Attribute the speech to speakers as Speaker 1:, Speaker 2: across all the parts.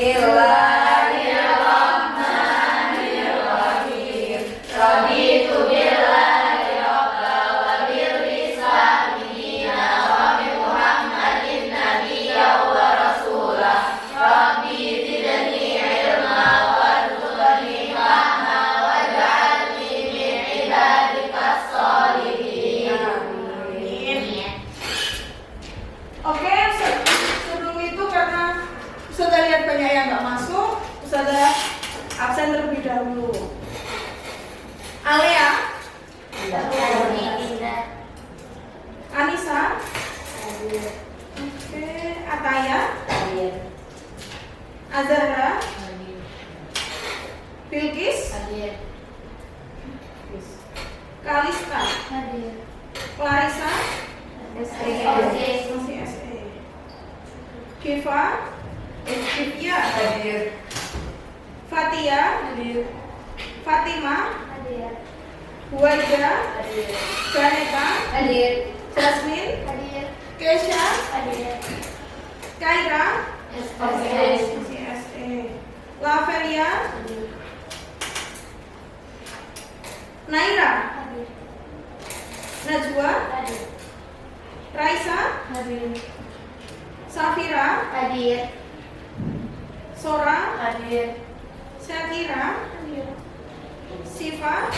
Speaker 1: Bismillahirrahmanirrahim. Raditu billahi rabba wa bil islami dina wa bi Muhammadin nabiyya wa rasulah. Rabbi zidni ilma warzuqni fahma waj'alni min ibadikas sholihin.
Speaker 2: Oke, sebelum itu karena Ustazah lihat banyak yang nggak masuk, Ustazah absen terlebih dahulu. Alea, Anissa, oke, Ataya, Azahra, Bilkis, Kalista, Clarissa, masih SE, Kiva, Kivia, Fatia, Fatima, Huwaida, Janeta, Jasmine, Kesha, Kaira, masih SE, Lavelia, Naira, Najwa, Raisa, Safira, Sora, Syakira, Siva,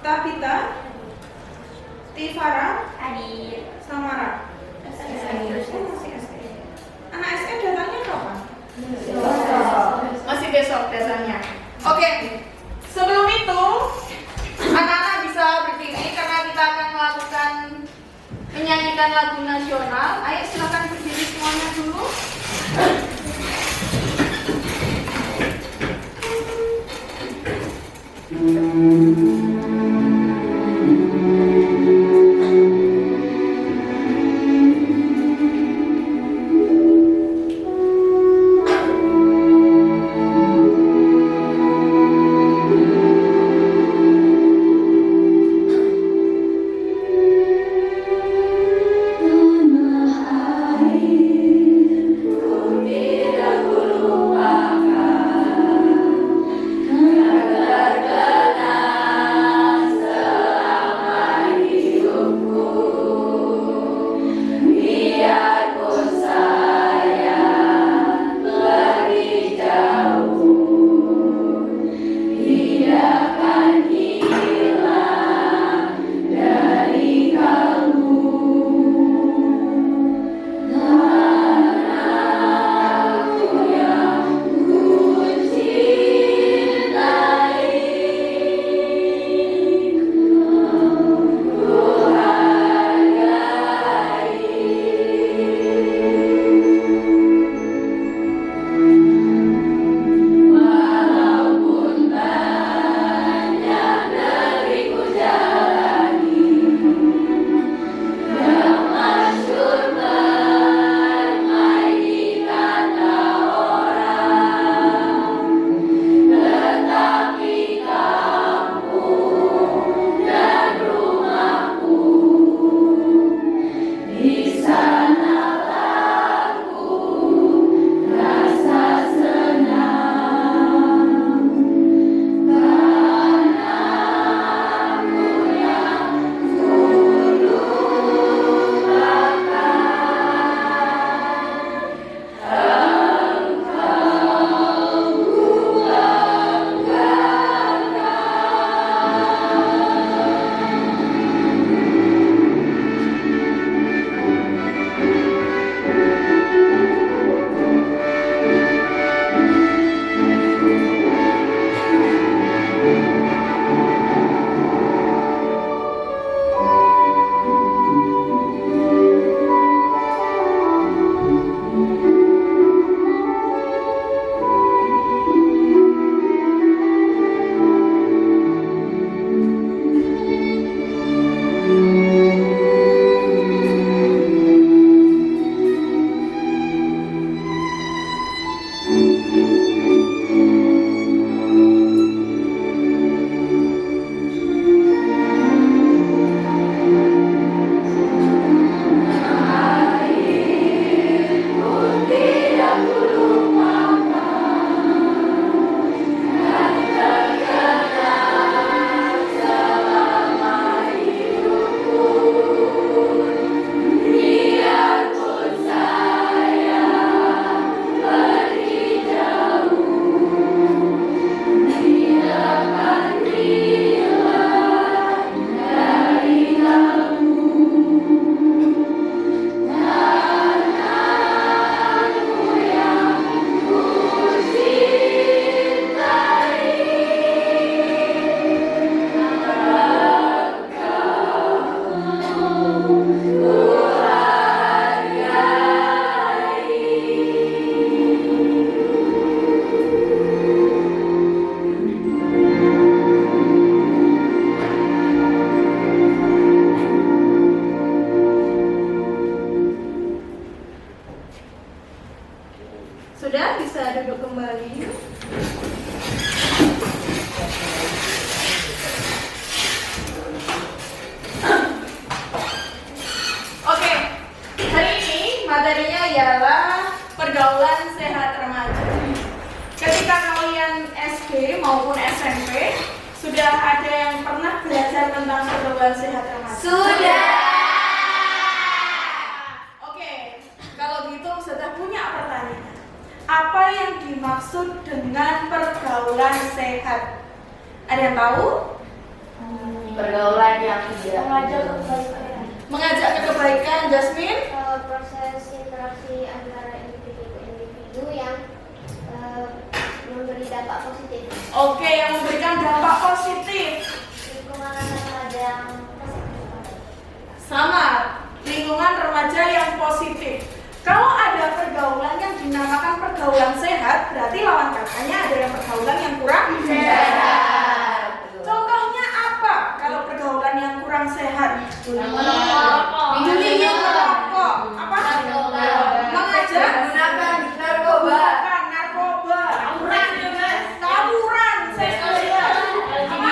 Speaker 2: Tabita, Tifara, Samara. Masih SE. Anak SE datangnya kapan? Masih besok datangnya. Oke. Sebelum itu, anak-anak bisa berdiri karena kita akan melakukan menyanyikan lagu nasional. Ayo silakan berdiri semuanya dulu.
Speaker 1: Tanah air
Speaker 2: Sudah bisa duduk kembali. Oke, hari ini materinya ialah pergaulan sehat remaja. Ketika kalian SD maupun SMP, sudah ada yang pernah belajar tentang pergaulan sehat remaja?
Speaker 1: Sudah.
Speaker 2: Oke, kalau gitu sudah punya pertanyaan. Apa yang dimaksud dengan pergaulan sehat? Ada yang tahu?
Speaker 1: Pergaulan yang tidak
Speaker 2: Mengajak ke kebaikan, Jasmine?
Speaker 3: Proses interaksi antara individu ke individu yang memberi dampak positif.
Speaker 2: Oke, yang memberikan dampak positif.
Speaker 3: Lingkungan remaja yang positif.
Speaker 2: Sama, lingkungan remaja yang positif. Kalau ada pergaulan yang dinamakan pergaulan sehat, berarti lawan katanya ada yang pergaulan yang kurang sehat. Contohnya apa kalau pergaulan yang kurang sehat? Minum merokok. Apa? Mengajak
Speaker 1: menggunakan narkoba.
Speaker 2: Bukan narkoba. Tawuran. Apa?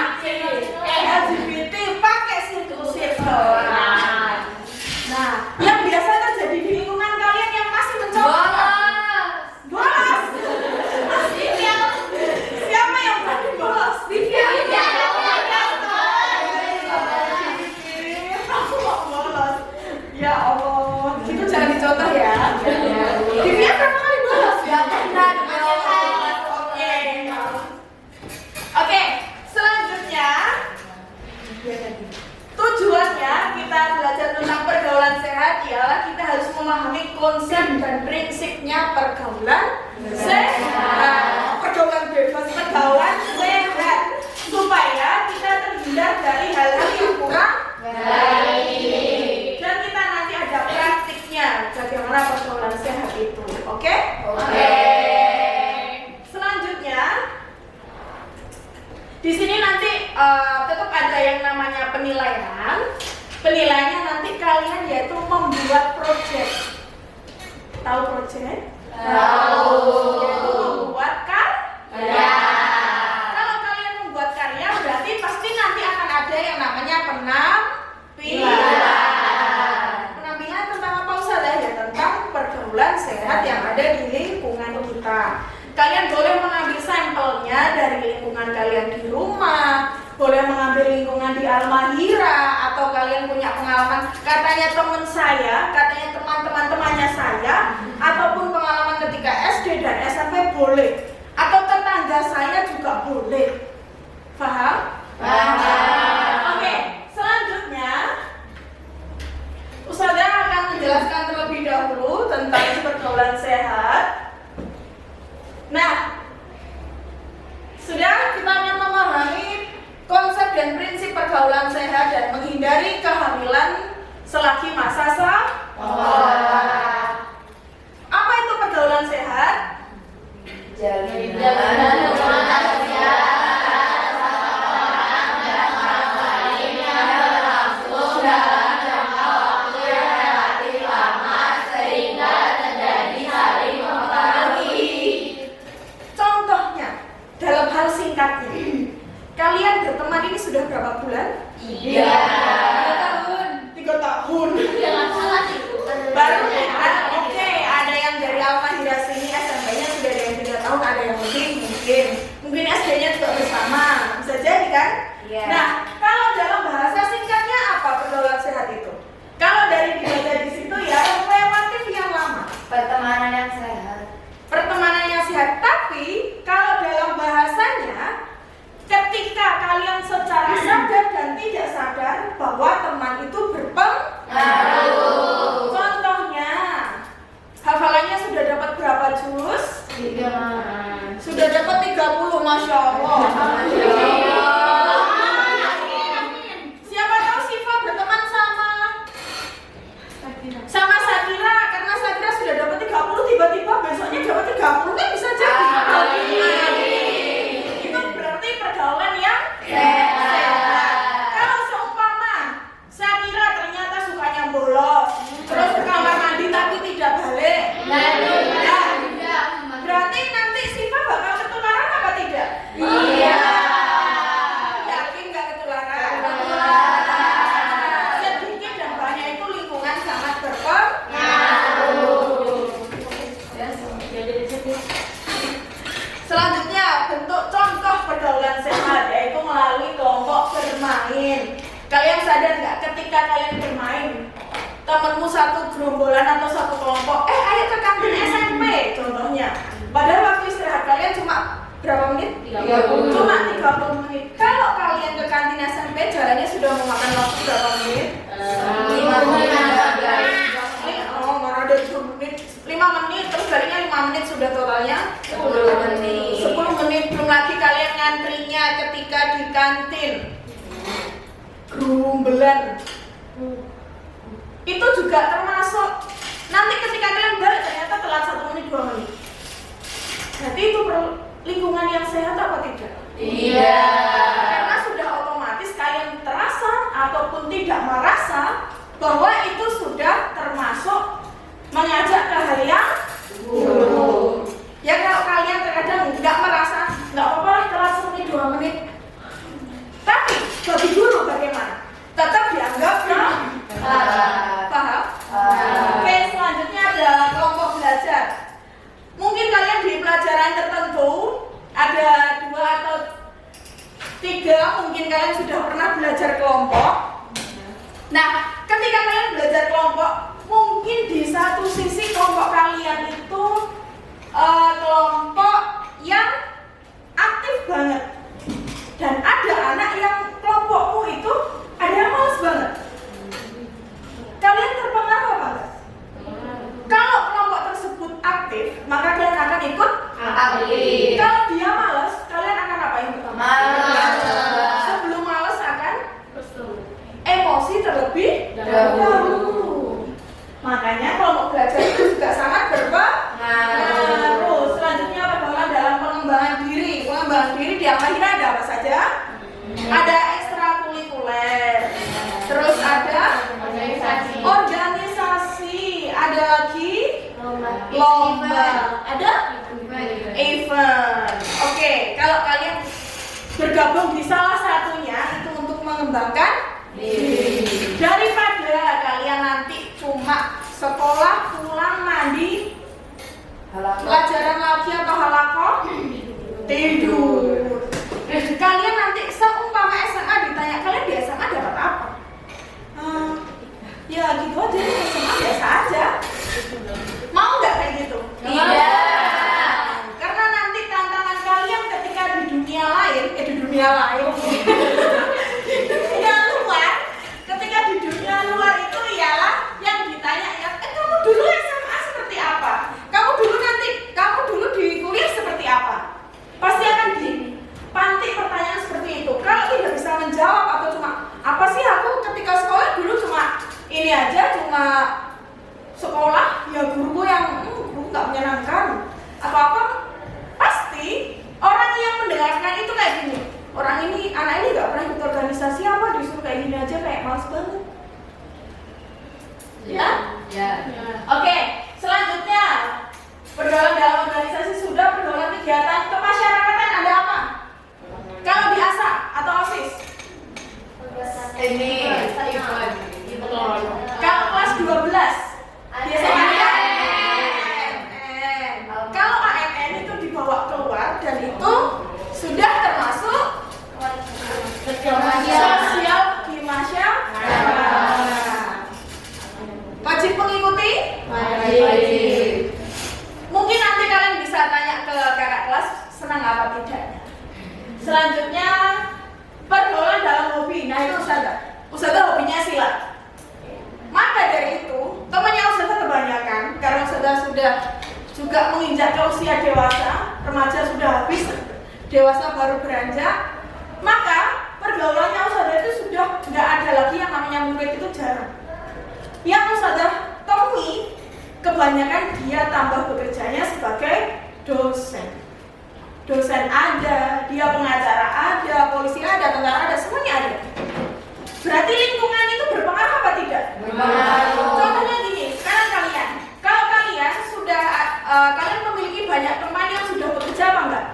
Speaker 2: LGBT pakai sirkel. Nah, yang biasa terjadi di lingkungan kalian yang masih mencoba. Bolos. Siapa yang berani bolos? Aku mau bolos. Ya Allah, itu jangan dicontoh ya. Divya berapa kali bolos? Oke, selanjutnya tujuannya kita belajar tentang pergaulan sehat ialah kita harus memahami konsep dan prinsipnya pergaulan sehat. Pergaulan bebas, pergaulan sehat, supaya kita terhindar dari hal-hal yang kurang baik. Dan kita nanti ada praktiknya bagaimana pergaulan sehat itu. Oke? Selanjutnya di sini nanti tetap ada yang namanya penilaian. Penilaiannya nanti kalian yaitu membuat proyek. Tahu proyek?
Speaker 1: Tahu.
Speaker 2: Yaitu membuat karya. Kalau kalian membuat karya berarti pasti nanti akan ada yang namanya penampilan. Penampilan tentang apa Ustazah? Ya tentang pergaulan sehat yang ada di lingkungan kita. Kalian boleh mengambil sampelnya dari lingkungan kalian di rumah, boleh mengambil lingkungan di Al-Mahira, atau kalian punya pengalaman katanya teman saya, katanya teman-temannya saya, ataupun pengalaman ketika SD dan SMP boleh, atau tetangga saya juga boleh. Paham? Oke, selanjutnya Ustazah akan menjelaskan terlebih dahulu tentang pergaulan sehat. Nah, sudah kita akan memahami konsep dan prinsip pergaulan sehat dan menghindari kehamilan selagi masa sekolah. Apa itu pergaulan sehat?
Speaker 1: Jalinan hubungan sosial langsung dalam jangka waktu yang relatif lama sehingga terjadi saling mempengaruhi.
Speaker 2: Contohnya, dalam hal singkatnya, kalian berteman ini sudah berapa bulan?
Speaker 1: 3
Speaker 2: tahun. 3 tahun. Baru ya? Oke, ada yang dari Al-Mahira sini SMP-nya sudah ada yang 3 tahun, ada yang mungkin SD-nya juga bersama, bisa jadi kan?
Speaker 1: Iya.
Speaker 2: Nah, kalau dalam bahasa singkatnya apa pergaulan sehat itu? Kalau dari dibaca di situ ya relatif yang lama.
Speaker 1: pertemanan yang sehat.
Speaker 2: Pertemanan yang sehat, tapi kalau dalam bahasanya ketika kalian secara sadar dan tidak sadar bahwa teman itu berpengaruh. Contohnya, hafalannya sudah dapat berapa juz?
Speaker 1: 3.
Speaker 2: Sudah dapat 30, Masya Allah. Siapa tahu Siva berteman sama Sakira, karena Sakira sudah dapat 30, tiba-tiba besoknya dapat 30 kan bisa jadi. Itu berarti pergaulan yang sehat. Kalau seumpama Sakira ternyata sukanya bolos, terus ke kamar mandi tapi tidak balik, bermain. Kalian sadar nggak ketika kalian bermain, temenmu satu gerombolan atau satu kelompok, ayo ke kantin SMP contohnya. Padahal waktu istirahat kalian cuma berapa menit?
Speaker 1: 30.
Speaker 2: Cuma 30 menit. Kalau kalian ke kantin SMP jalannya sudah memakan waktu berapa menit?
Speaker 1: 5 menit.
Speaker 2: Oh, mana ada 10 menit, 5 menit, terus balinya 5 menit sudah totalnya
Speaker 1: 10 menit.
Speaker 2: 10 menit, belum lagi kalian ngantrinya ketika di kantin. Gerumbelan. Itu juga termasuk nanti ketika kalian balik ternyata telat 1 menit 2 menit. Jadi itu lingkungan yang sehat apa tidak?
Speaker 1: Iya.
Speaker 2: Karena sudah otomatis kalian terasa ataupun tidak merasa bahwa itu sudah termasuk mengajak ke hal yang buruk. Ya kalau kalian terkadang nggak merasa, nggak apa-apa lah telat 1 menit 2 menit. Tapi bagi guru bagaimana? Tetap dianggap paham? Oke, selanjutnya ada kelompok belajar. Mungkin kalian di pelajaran tertentu ada 2 atau 3, mungkin kalian sudah pernah belajar kelompok. Nah, ketika kalian belajar kelompok, mungkin di satu sisi kelompok kalian itu kelompok yang aktif banget. Dan ada anak yang kelompokmu itu ada yang malas banget. Kalian terpengaruh apa enggak? Kalau kelompok tersebut aktif, maka kalian akan ikut
Speaker 1: Aktif.
Speaker 2: Kalau dia malas, kalian akan apain pertama?
Speaker 1: Malas.
Speaker 2: Sebelum malas akan emosi terlebih
Speaker 1: Dahulu.
Speaker 2: dahulu. Makanya kelompok belajar itu juga sangat berpengaruh. Selanjutnya perkembangan dalam pengembangan diri. Pengembangan diri di akhirnya ada apa saja? Ada ekstrakurikuler. Terus ada organisasi. Ada lagi lomba. Ada event. Oke, kalau kalian bergabung di salah satunya itu untuk mengembangkan diri. Daripada kalian nanti cuma sekolah, pulang, mandi, pelajaran lagi atau halakoh, tidur. Kalian nanti seumpama SMA ditanya, kalian di SMA dapat apa? Ya gitu aja, SMA biasa aja. Mau nggak kayak gitu?
Speaker 1: Tidak.
Speaker 2: Karena nanti tantangan kalian ketika di dunia lain, di dunia luar, ketika di dunia luar itu ialah yang ditanya ya, kamu dulu SMA seperti apa? Kamu dulu di kuliah seperti apa? Pasti akan dipantik pertanyaan seperti itu. Kalau tidak bisa menjawab atau cuma apa sih aku ketika sekolah dulu cuma ini aja, cuma sekolah ya guruku yang guru nggak menyenangkan atau apa, pasti orang yang mendengarkan itu kayak gini, orang ini, anak ini nggak pernah ikut organisasi apa, disuruh kayak gini aja kayak males banget. Ya? Oke, selanjutnya pergaulan dalam organisasi sudah, pergaulan kegiatan kemasyarakatan ada apa? Kalau di ASA atau OSIS? Kalau kelas 12 biasanya AMN. Kalau AMN itu dibawa keluar dan itu sudah termasuk sosial di masyarakat. Wajib mengikuti? Mungkin nanti kalian bisa tanya ke kakak kelas senang apa tidaknya. Selanjutnya pergaulan dalam hobi. Nah itu Ustazah hobinya silat. Maka dari itu temannya Ustazah kebanyakan karena Ustazah sudah juga menginjak ke usia dewasa, remaja sudah habis, dewasa baru beranjak. Maka pergaulannya Ustazah itu sudah nggak ada lagi yang namanya murid, itu jarang. Yang Ustazah temui kebanyakan dia tambah bekerjanya sebagai dosen. Dosen ada, dia pengacara ada, polisi ada, tentara ada, semuanya ada. Berarti lingkungan itu berpengaruh apa tidak?
Speaker 1: Berpengaruh.
Speaker 2: Contohnya gini, sekarang kalian, kalau kalian sudah kalian memiliki banyak teman yang sudah bekerja apa enggak?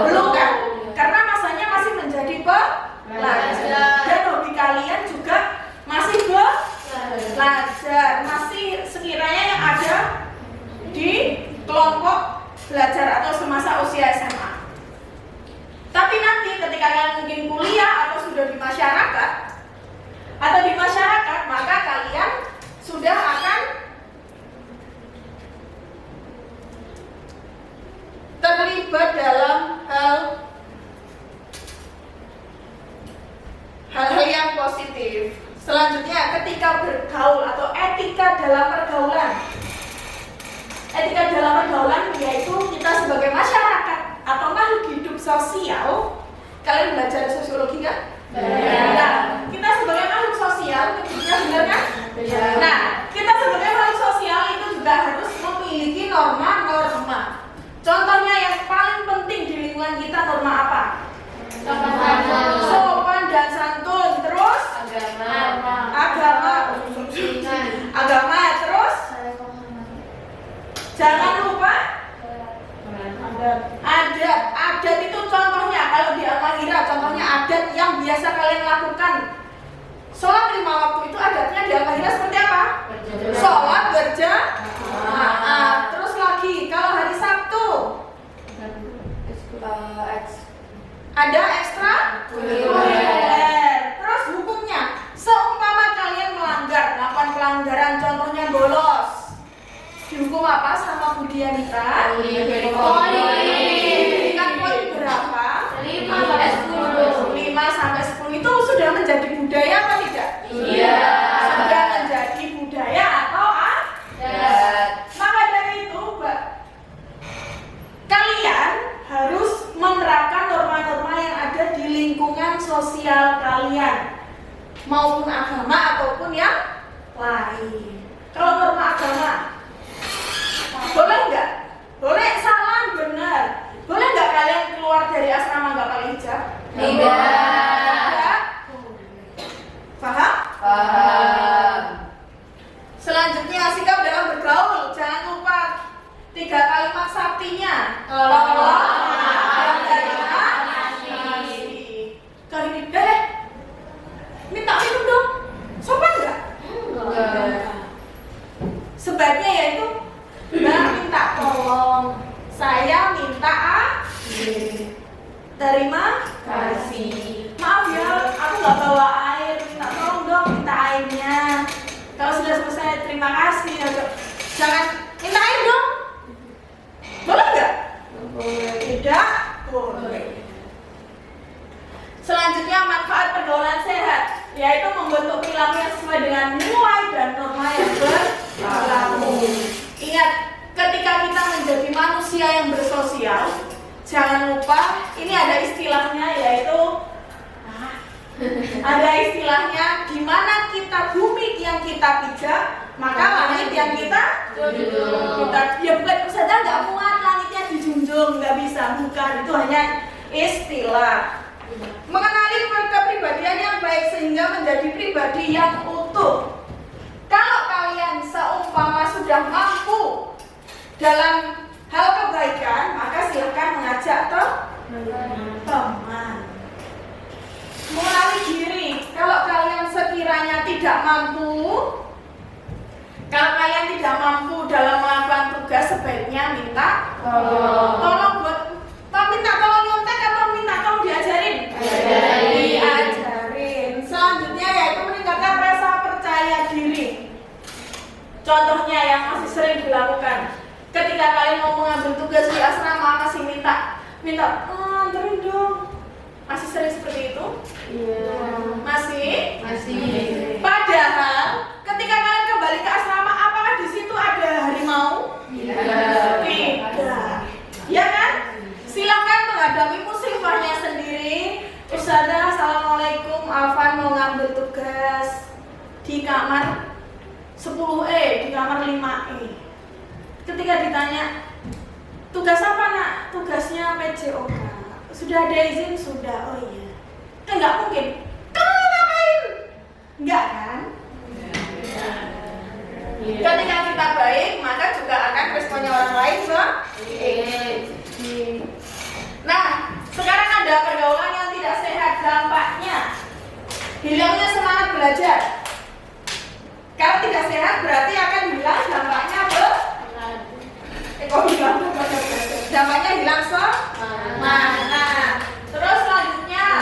Speaker 2: Belum kan? Karena masanya masih menjadi pelajar. Dan hobi kalian juga masih belajar, masih sekiranya yang ada di kelompok belajar atau semasa usia SMA. Tapi nanti ketika ketika kalian mungkin kuliah atau sudah di masyarakat, maka kalian sudah akan terlibat dalam hal-hal yang positif. Selanjutnya, ketika bergaul atau etika dalam pergaulan. Etika dalam pergaulan yaitu kita sebagai masyarakat atau makhluk hidup sosial. Kalian belajar sosiologi kan? Nah, kita sebagai makhluk sosial, ya benar kan? Nah, kita sebagai makhluk sosial itu juga harus memiliki norma-norma. Contohnya yang paling penting di lingkungan kita, norma apa? Sopan dan santun. Terus agama. Terus jangan lupa adat itu contohnya. Kalau di Al-Mahirah contohnya adat yang biasa kalian lakukan. Sholat 5 waktu itu adatnya di Al-Mahirah seperti apa? Sholat berjamaah. Terus lagi kalau hari Sabtu ada ekstra kulikuler. Terus hukumnya, seumpama kalian melakukan pelanggaran, contohnya bolos, dihukum apa sama Bu Dianita? Kan poin berapa? 5 sampai 10 itu sudah menjadi budaya apa tidak?
Speaker 1: Iya.
Speaker 2: Sudah menjadi budaya atau adat. Maka dari itu, kalian harus menerapkan norma-norma yang ada di lingkungan sosial kalian, maupun agama ataupun yang lain. Kalau norma agama, boleh nggak? Boleh, salam benar. Boleh nggak kalian keluar dari asrama nggak pakai hijab?
Speaker 1: Tidak.
Speaker 2: Paham?
Speaker 1: Paham.
Speaker 2: Selanjutnya, sikap dalam bergaul. Jangan lupa 3 kalimat saktinya. Tolong, maaf, terima kasih. Kali ini, minta minum dong. Sopan nggak? Sebaiknya yaitu, Mbak minta tolong, saya minta terima kasih. Maaf ya, aku nggak bawa air. Minta tolong dong, minta airnya. Kalau sudah selesai, terima kasih. Jangan minta air dong. Boleh nggak? Tidak boleh. Selanjutnya, manfaat pergaulan sehat, yaitu membentuk perilaku yang sesuai dengan nilai dan norma yang berlaku. Ingat, ketika kita menjadi manusia yang bersosial, jangan lupa ini ada istilahnya, yaitu di mana kita bumi yang kita pijak, maka langit yang kita ya bukan saja nggak muat langitnya dijunjung, nggak bisa, bukan, itu hanya istilah. Mengenali kepribadian yang baik sehingga menjadi pribadi yang utuh. Kalau kalian seumpama sudah mampu dalam hal kebaikan, maka silakan mengajak teman. Mengenali diri. Kalau kalian sekiranya tidak mampu, dalam melakukan tugas, sebaiknya minta tolong buat minta tolong nyontek atau minta tolong diajarin? Diajarin. Selanjutnya yaitu meningkatkan rasa percaya diri. Contohnya yang masih sering dilakukan, ketika kalian mau mengambil tugas di asrama, masih minta anterin dong. Masih sering seperti itu?
Speaker 1: Iya.
Speaker 2: Masih.
Speaker 3: Padahal
Speaker 2: Ketika kalian kembali ke asrama, apakah di situ ada harimau? Tidak. Ya kan? Silakan menghadapi musibahnya sendiri. Ustazah, assalamualaikum. Afan mau ngambil tugas di kamar 10E, di kamar 5E. Ketika ditanya, tugas apa nak? Tugasnya PJOK. Sudah ada izin? Sudah. Oh iya. Kan nggak mungkin. Kamu ngapain? Enggak kan? Ketika kita baik, maka juga akan responnya orang lain baik. Nah, sekarang ada pergaulan yang tidak sehat, dampaknya hilangnya semangat belajar. Kalau tidak sehat berarti akan hilang dampaknya dampaknya hilang semangat. Terus selanjutnya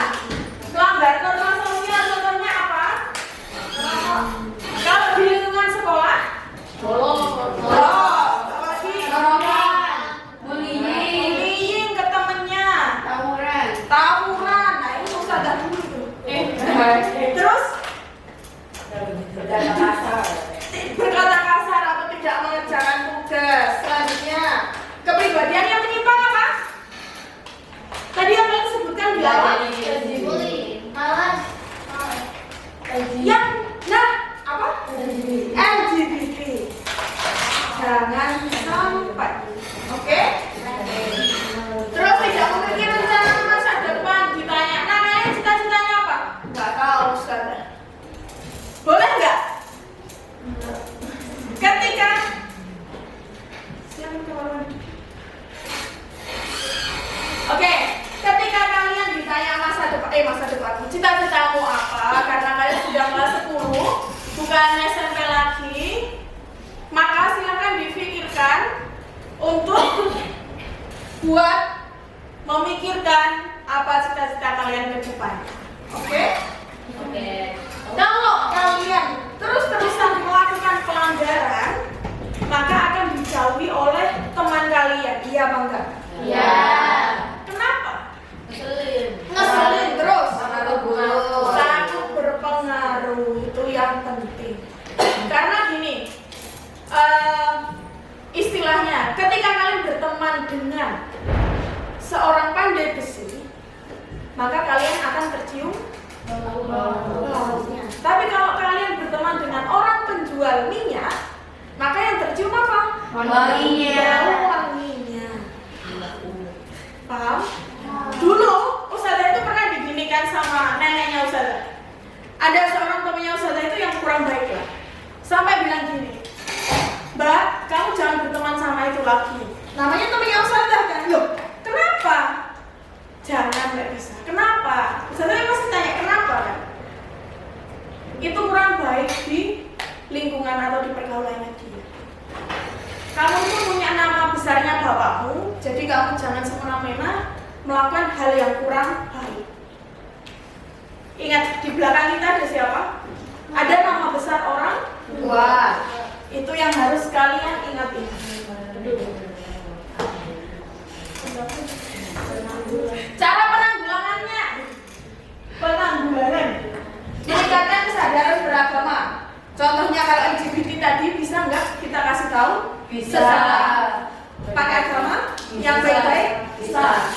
Speaker 2: buat memikirkan apa cita-cita kalian ke depan. Oke? Kalau kalian terus-terusan melakukan pelanggaran, maka akan dijauhi oleh teman kalian. Iya apa enggak?
Speaker 1: Iya.
Speaker 2: Kenapa?
Speaker 1: Ngeselin.
Speaker 2: Ngeselin terus.
Speaker 1: Pengaruh.
Speaker 2: Sangat berpengaruh, itu yang penting. Karena gini, istilahnya ketika kalian berteman dengan seorang pandai besi, maka kalian akan tercium baunya. Tapi kalau kalian berteman dengan orang penjual minyak, maka yang tercium apa?
Speaker 1: Wanginya.
Speaker 2: Wanginya. Paham? Dulu Ustazah itu pernah diginikan sama neneknya Ustazah. Ada seorang temannya Ustazah itu yang kurang baik lah. Sampai bilang gini, Mbak, kamu jangan berteman sama itu lagi. Namanya temannya Ustazah kan? Loh, kenapa? Jangan, nggak bisa. Kenapa? Ustazah pasti tanya kenapa kan? Itu kurang baik di lingkungan atau di pergaulannya dia. Kamu itu punya nama besarnya bapakmu, jadi kamu jangan semena-mena melakukan hal yang kurang baik. Ingat, di belakang kita ada siapa? Ada nama besar orang tua. Itu yang harus kalian ingat-ingat. Cara penanggulangannya, penanggulangan meningkatkan kesadaran beragama. Contohnya kalau LGBT tadi bisa nggak kita kasih tahu?
Speaker 1: Bisa.
Speaker 2: Pakai agama yang baik-baik? Bisa.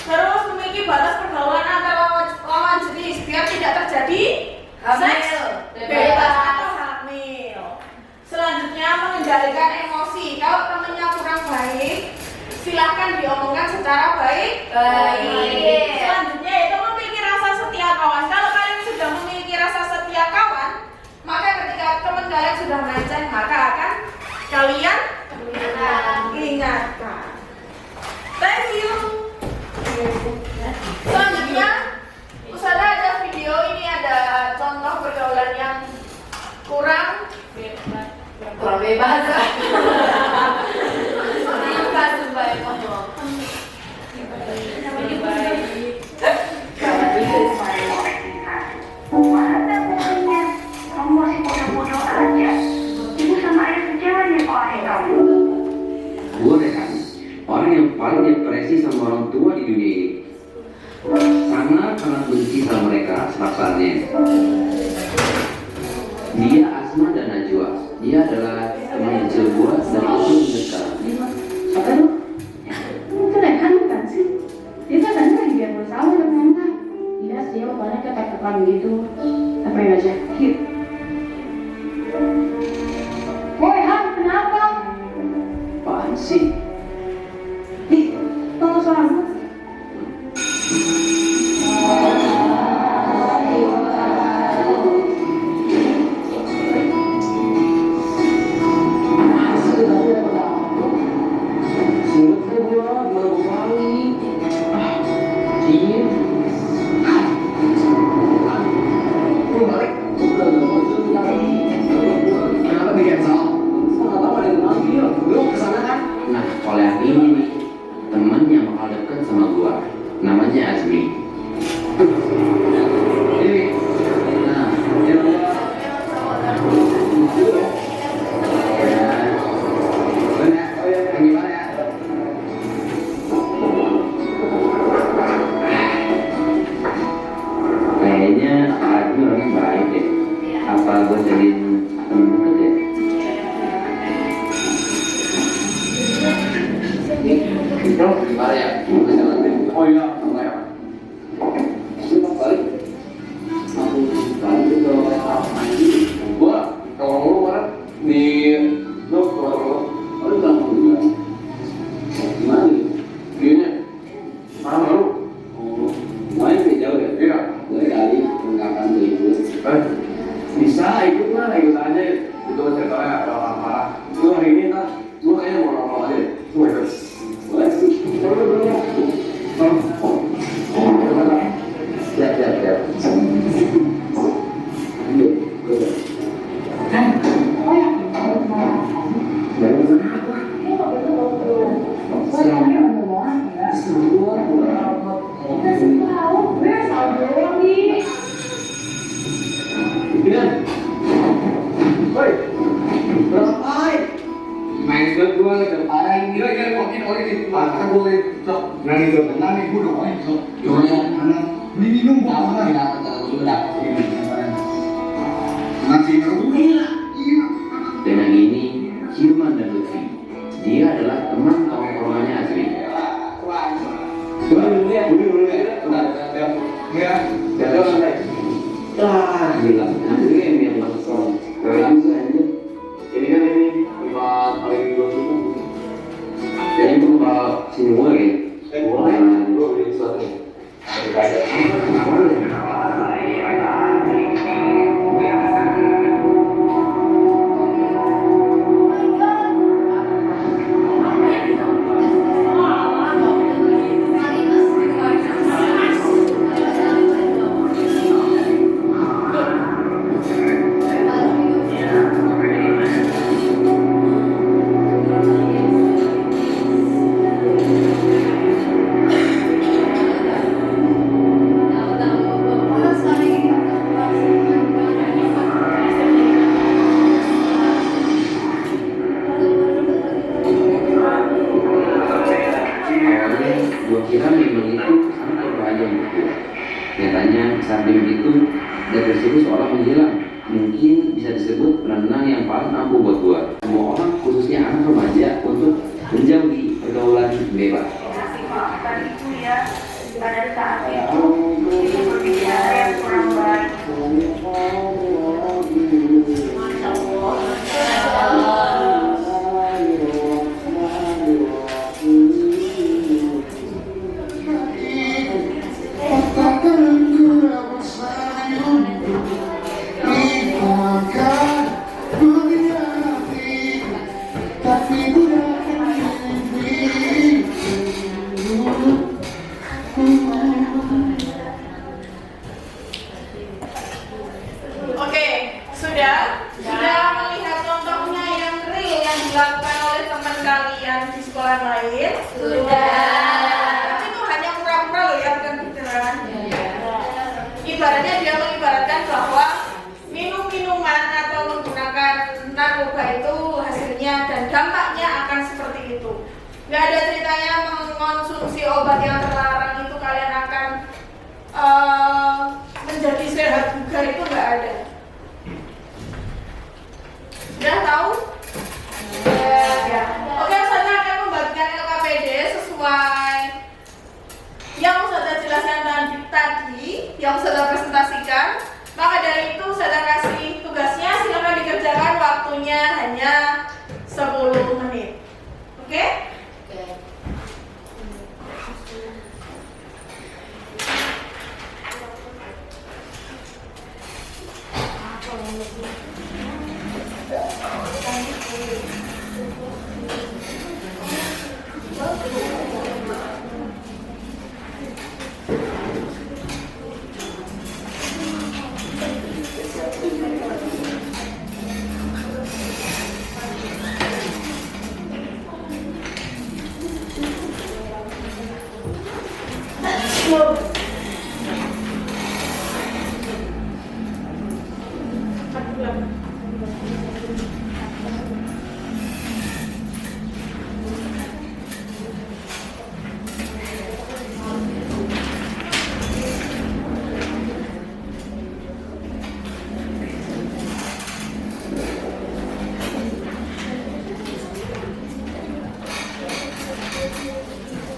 Speaker 2: Terus memiliki batas pergaulan antar lawan jenis biar tidak terjadi seks bebas atau hamil. Selanjutnya mengendalikan emosi. Kalau temennya kurang baik, silahkan diomongkan secara baik. Selanjutnya itu memiliki rasa setia kawan. Kalau kalian sudah memiliki rasa setia kawan, maka ketika teman kalian sudah melenceng, maka akan kalian ingatkan. Thank you. Selanjutnya, Ustazah ada video ini, ada contoh pergaulan yang kurang
Speaker 1: bebas.
Speaker 4: Kamu masih bodoh-bodoh aja. Ibu sama ayah sejalan ya Pak ayah kamu.
Speaker 5: Gue kan orang yang paling depresi sama orang tua di dunia ini. Sangat benci sama mereka serapannya. Dia Asma dan Najwa. Dia adalah teman kecil gue dari kecil hingga sekarang.
Speaker 4: Siapa lu? Itu kan bukan sih? Dia kan lagi biar bersama dengan Nana. Iya sih, makanya ketek-tekan gitu. Apa yang aja? Hit. Woi, Han, kenapa?
Speaker 5: Apaan sih?
Speaker 4: Ih, tolong suaramu.
Speaker 5: Nah, kalau yang ini nih, temennya bakal deket sama gua. Namanya Azmi. Ini. Nah, dia kayaknya Azmi orangnya baik deh. Apa gua jadiin temen deket ya? Bro, gimana ya? Oh iya, sama ya. Lu balik. Aku balik ke gua kalau lu kemarin di kalau lu gampang juga. Gimana nih? Gini. Mana lu? Oh, main di jauh ya? Iya. Dari kali mengakan ikut. Bisa ikut lah, ikut aja. Itu ceritanya kalau parah. Lu hari ini lah, lu kayaknya mau nongol aja. Lu ikut. Boleh sih. ini, Pak boleh cok. Nang itu, nang ibu dong, cok. Anak, ini minum apa? Sudah. Nanti
Speaker 6: Dengan ini, Hilman dan Lutfi, dia adalah teman tongkrongannya Azri.
Speaker 5: Dulu ya.
Speaker 6: Gila, Azri yang langsung. Keren juga aja.
Speaker 5: Ini kan ini tempat paling gue suka.
Speaker 6: Jadi itu kalau sini mulai,
Speaker 5: Gue beli sesuatu nih.
Speaker 6: Gua kira memang itu anak berbahaya berdua. Nyatanya samping itu depresi seolah menghilang. Mungkin bisa disebut renang yang paling ampuh buat gua. Semua orang khususnya anak remaja untuk menjauhi pergaulan bebas.
Speaker 2: Tadi itu ya pada saat itu dia berbicara yang kurang baik. Oke, sudah melihat contohnya yang real yang dilakukan oleh teman kalian di sekolah lain? Tapi itu hanya pura-pura loh ya, bukan beneran. Ibaratnya dia mengibaratkan bahwa minum-minuman atau menggunakan narkoba itu hasilnya dan dampaknya akan seperti itu. Gak ada ceritanya mengkonsumsi obat yang terlarang itu kalian akan menjadi sehat bugar, itu gak ada. Sudah tahu? Ya. Oke, saya akan membagikan LKPD sesuai yang sudah jelaskan tadi, yang sudah presentasikan. Maka dari itu saya kasih tugasnya, silakan dikerjakan, waktunya hanya 10 menit. Oke?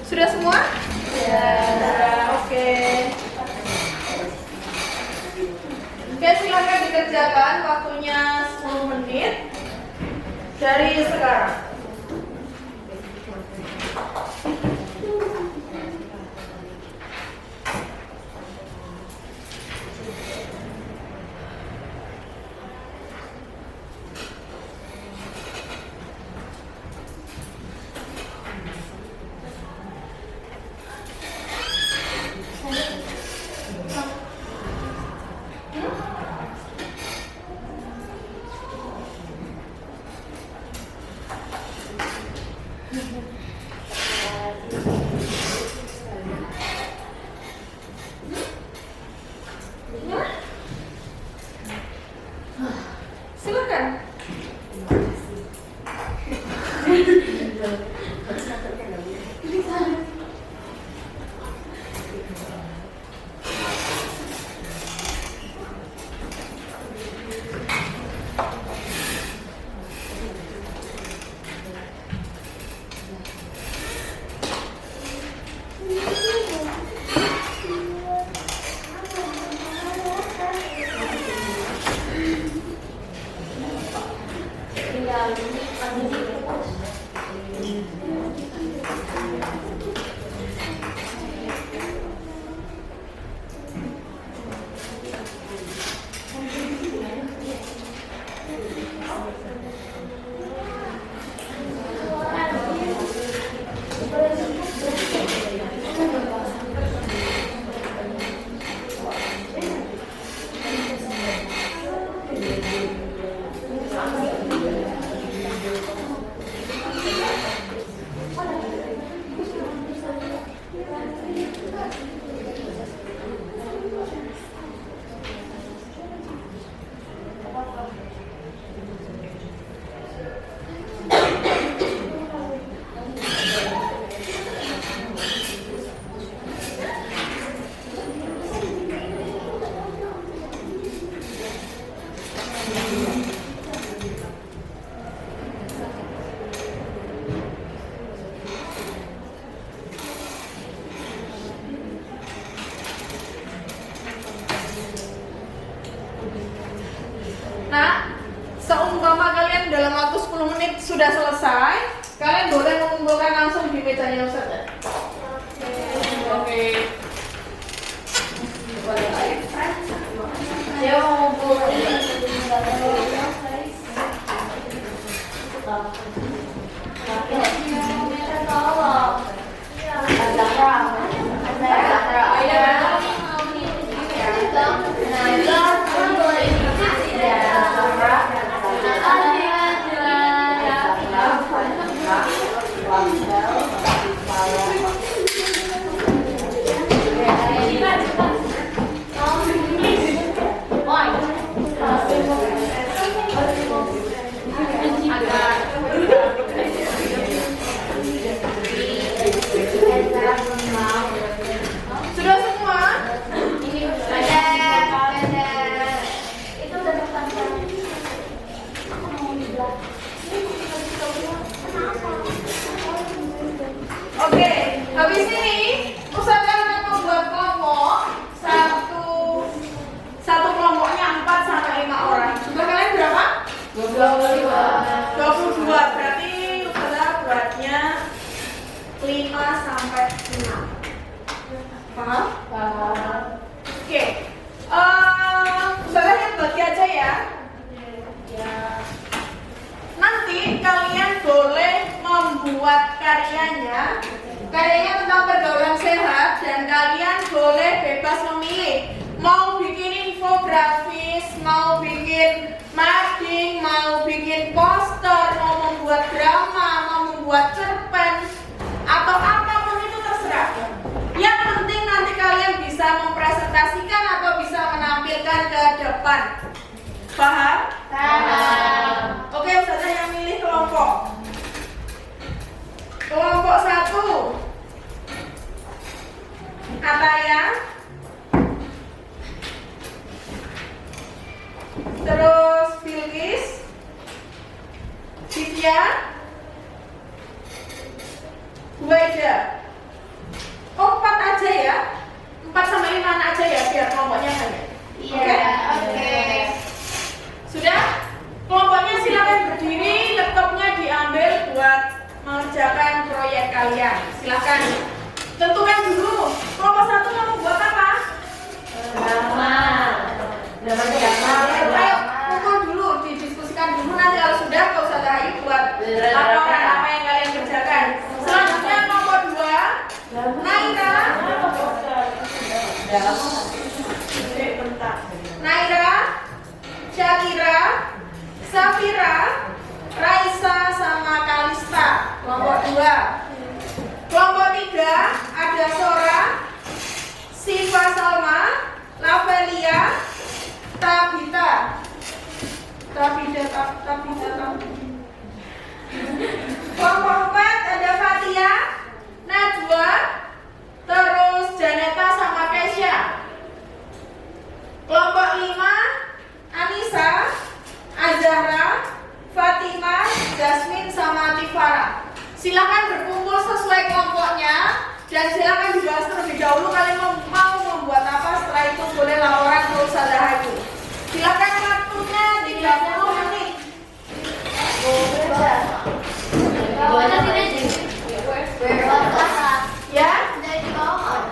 Speaker 2: Sudah semua? Ya. Oke. Oke, silakan dikerjakan, waktunya 10 menit dari sekarang. Silakan. sudah selesai, kalian boleh mengumpulkan langsung di mejanya Ustaz. Oke.
Speaker 1: Dia mau ngumpul.
Speaker 2: Sudah semua?
Speaker 3: Itu udah depan.
Speaker 2: Oke, habis ini Ustazah akan membuat kelompok satu kelompoknya 4 sampai 5 orang. Jumlah kalian berapa? 22. Berarti Ustazah buatnya 5 sampai 6. Paham? Oke. Ustazah yang bagi aja ya. Nanti kalian boleh membuat karyanya tentang pergaulan sehat, dan kalian boleh bebas memilih mau bikin infografis, mau bikin marking, mau bikin poster, mau membuat drama, mau membuat cerpen, atau apapun itu terserah. Yang penting nanti kalian bisa mempresentasikan atau bisa menampilkan ke depan. Paham? Oke, Ustazah yang milih kelompok. Kelompok 1 Ataya, terus Bilqis, Sivya, Huwaida. Oh, 4 aja ya, 4 sampai 5 aja ya, biar kelompoknya banyak. Oke. Sudah? Kelompoknya silakan berdiri, laptopnya diambil buat mengerjakan proyek kalian. Silakan. Tentukan dulu. Kelompok 1 mau buat apa? Ayo, kumpul dulu, didiskusikan dulu. Nanti kalau sudah, kau Ustazah Ayu buat laporan apa yang kalian kerjakan. Selanjutnya kelompok 2 Naira, Syakira, Safira, Raisa, sama Kalista. Kelompok 2. Kelompok 3 ada Sora, Siva Salma, Lavelia, Tabita. Kelompok 4 ada Fatia, Najwa, terus Janeta sama Kesya. Kelompok 5 Anissa, Azahra, Fatimah, Jasmine, sama Tifara. Silakan berkumpul sesuai kelompoknya dan silakan dibahas terlebih dahulu kalian mau membuat apa. Setelah itu boleh laporan ke Ustazah Ayu. Silakan, waktunya 30 menit. Ya?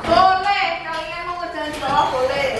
Speaker 2: Boleh, kalian mau ngerjain di bawah boleh.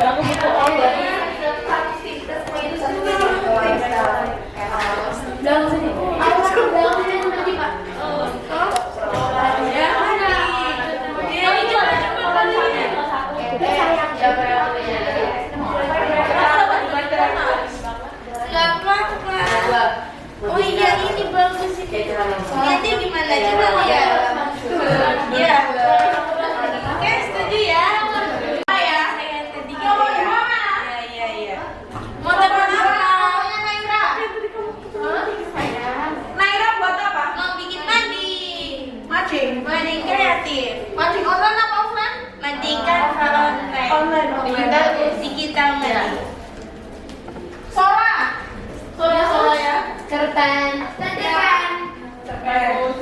Speaker 2: Aku Online.
Speaker 1: Kita online.
Speaker 2: Sora. Sora ya.
Speaker 1: Cerpen.
Speaker 2: Terus.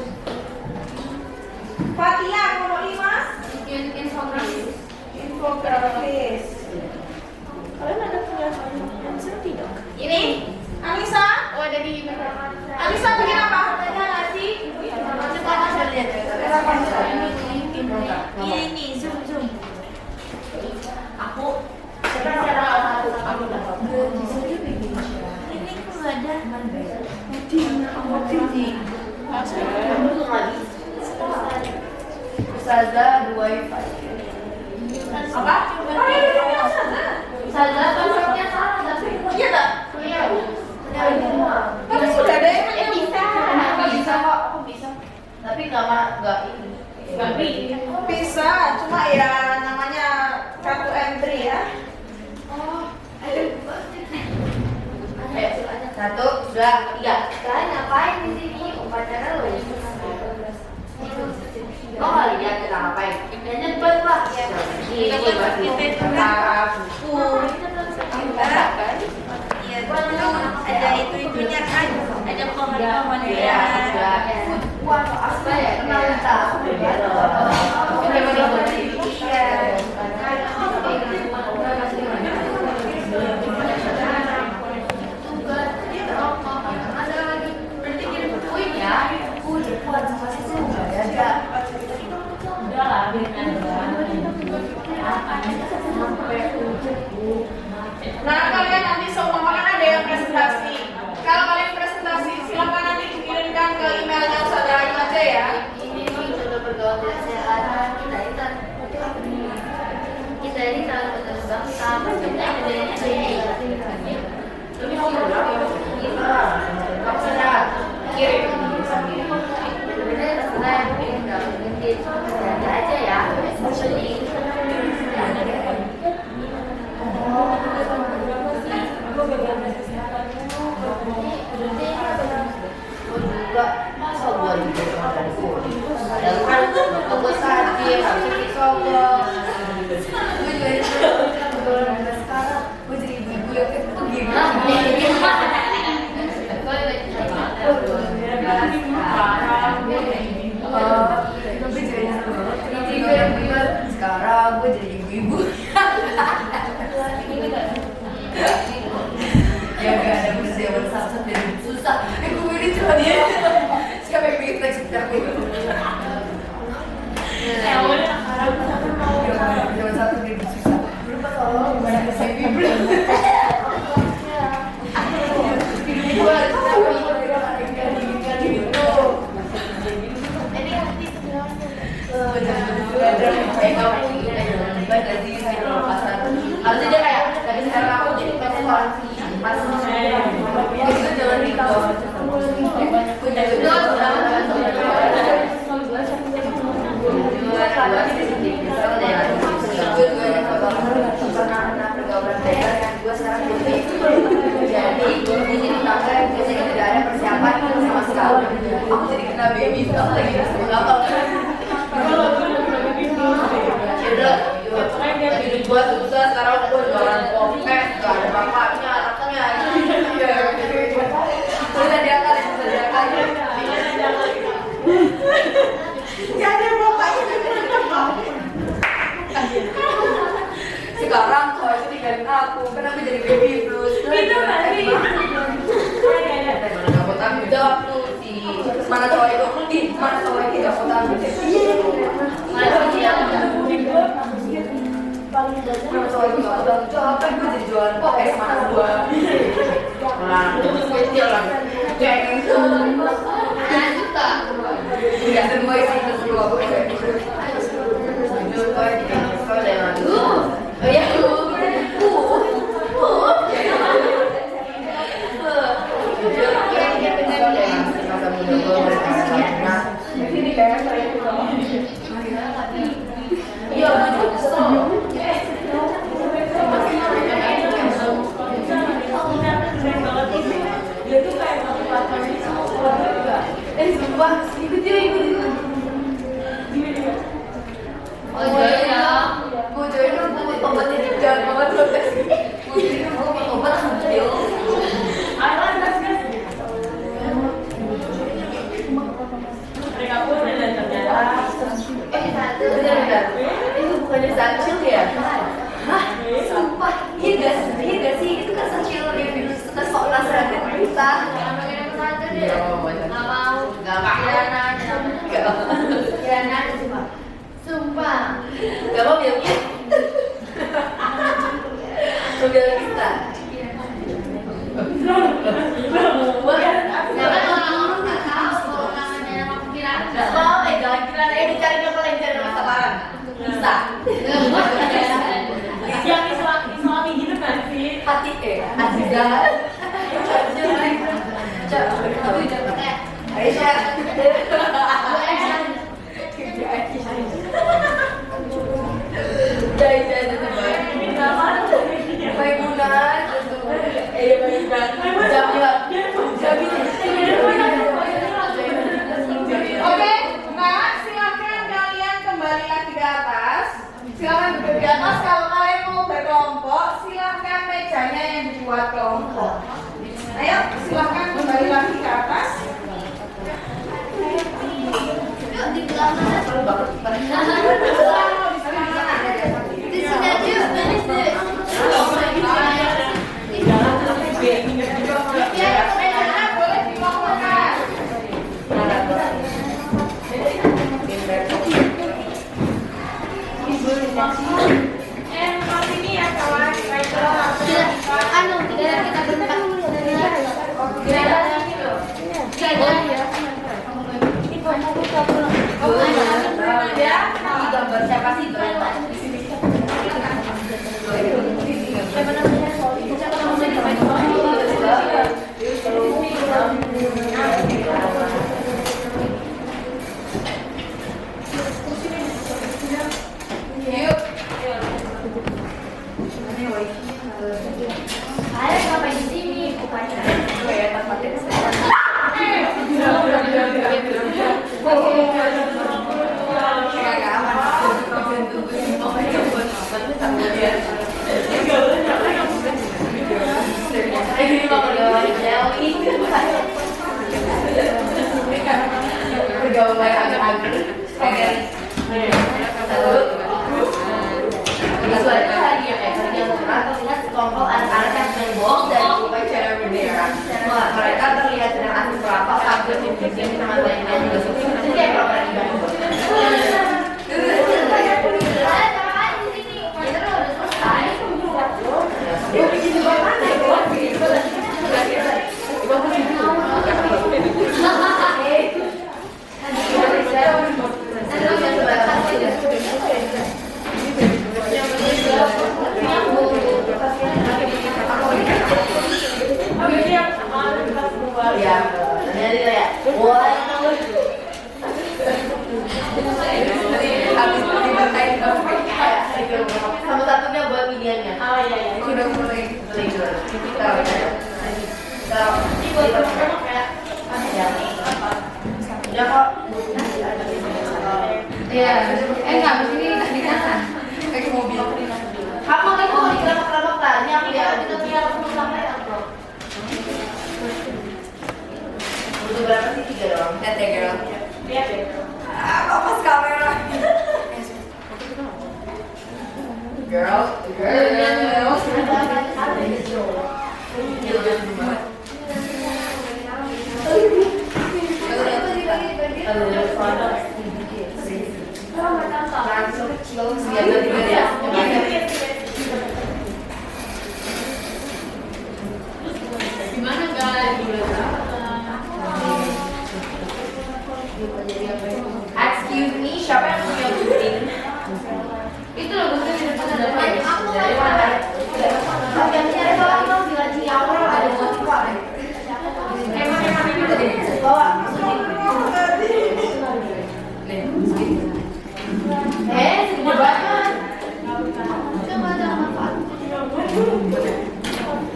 Speaker 2: Fatia nomor 5.
Speaker 1: Infografis.
Speaker 2: Infografis. Kalian ada punya pencil tidak?
Speaker 1: Ini.
Speaker 2: Anissa.
Speaker 1: Oh, ada di
Speaker 2: Anissa bikin apa?
Speaker 1: Ini zoom. Aku ini kok ada Ustazah wifi.
Speaker 2: Apa?
Speaker 1: Ustazah passwordnya salah tapi
Speaker 2: Iya tak?
Speaker 1: iya.
Speaker 2: Tapi sudah ada yang
Speaker 1: Bisa kok, aku bisa. Tapi nggak ini.
Speaker 2: bisa, cuma ya namanya kartu entry ya.
Speaker 1: Ayo, 1, 2, 3. Kalian ngapain di sini? Upacara loh. Oh, lihat kita ngapain? Ya nyebut lah. Ini buat kita buku. Iya, ada itunya kan. Ada pohon-pohon ya. Wah, apa ya? Kenapa?
Speaker 2: Nah, kalian nanti seumpama kan ada yang presentasi. Kalau kalian presentasi, silakan nanti dikirimkan ke emailnya Ustazah Ayu aja ya.
Speaker 1: Kita ini kalau berbangsa, aja ya. Masa gua juga dan kan gue sadar harus disogok. Gue jadi sekarang gue jadi ibu yang itu gimana? Sekarang gue jadi ibu-ibu. Ya gak ada bersih bersama dan susah. Gue ini cuma dia. Siapa yang bikin teks aku? Jangan satu dia susah. Lupa kalau gimana kesepi belum. Harusnya dia kayak dari sekarang aku jadi pesuan itu jangan gitu. Jadi di sini tangga biasanya tidak ada persiapan sama sekali. Aku jadi kena baby aku lagi ngapal. Jadi buat susah sekarang aku jualan podcast, gak ada bapaknya, anaknya. Bisa diangkat.
Speaker 2: Gak ada bapaknya.
Speaker 1: Sekarang cowok itu tinggalin aku, kenapa jadi baby blues? Itu tadi. Mana mau tanggung jawab tuh si mana cowok itu? Mana cowok itu gak mau tanggung jawab? Mana cowok yang mana cowok itu gak mau tanggung jawab? Kan gue jadi jualan podcast mana gue? Nah, kecil lah. Jangan itu. Juta. Tidak semua isi itu semua gue. Juta ini kalau dengan oh ya Udah kita.
Speaker 3: Jangan orang-orang nggak tahu kalau namanya nama kiraan.
Speaker 1: Jangan kira dicari yang paling cari nama samaran. Bisa.
Speaker 2: Yang Islami gitu kan sih?
Speaker 1: Hati Aziza. Aisyah.
Speaker 2: Oke, nah silakan kalian kembali lagi ke atas. Silakan duduk di atas. Kalau kalian mau berkelompok, silakan mejanya yang dibuat kelompok. Ayo, silakan kembali lagi ke atas.
Speaker 3: Yuk di belakang. Di sini aja, finish this.
Speaker 2: Ya, mejanya boleh dikelompokkan. Ini ya kawan.
Speaker 3: Anu, tidak kita berempat.
Speaker 1: Gambar siapa sih?
Speaker 3: Saya ngapain di sini? Bukannya.
Speaker 1: Pergaulan agak-agak. Kelompok anak-anak yang sedang bohong dan upacara bendera. Mereka terlihat sedang asik merapat sambil membisikkan teman lainnya juga sukses. Jadi kayak program ibadah. Ya, jadi ya. Wah. Habis diberkain sama satunya buat pilihannya. Oh iya iya. Sudah mulai belajar. Kita udah kok. Iya. Enggak, di sini di kanan. Kayak ke mobil. Kamu itu mau dikerap-kerap tanya, kita biar sampai apa? Butuh berapa sih? 3 doang? 3 girl. Iya deh. Pas kamera. Girl.
Speaker 3: Gimana guys?
Speaker 1: Excuse me, siapa yang punya gunting?
Speaker 3: Itu loh gue di depan ada apa ya?
Speaker 1: Aku dari mana? Bagiannya ada apa? Bilang di awal ada motor. Emang ini udah dibawa. Segede banget.
Speaker 3: Coba jangan manfaat.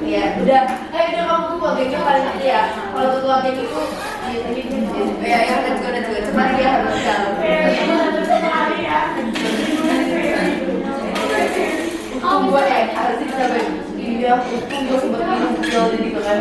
Speaker 1: Iya, udah. Udah kamu tuh buat gengnya paling nanti ya. Kalau ketua geng itu ya, let's go. Cepat dia harus jalan. Oh, buat harus bisa ini dia tunggu sebentar minum jadi bakal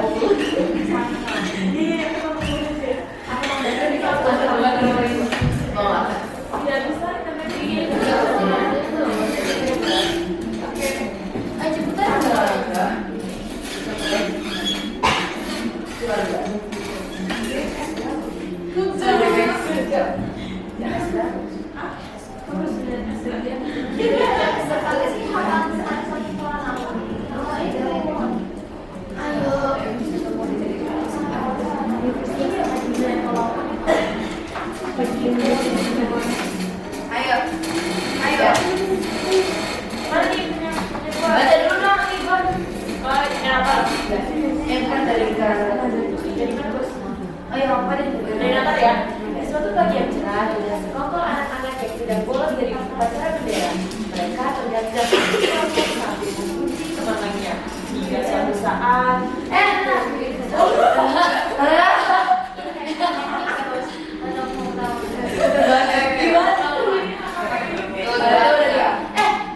Speaker 3: ya. Di suatu pagi yang cerah, ada sekelompok anak-anak yang sedang bolos dari upacara bendera. Mereka terlihat sedang berkelompok sambil memuji teman-temannya. Hingga suatu saat,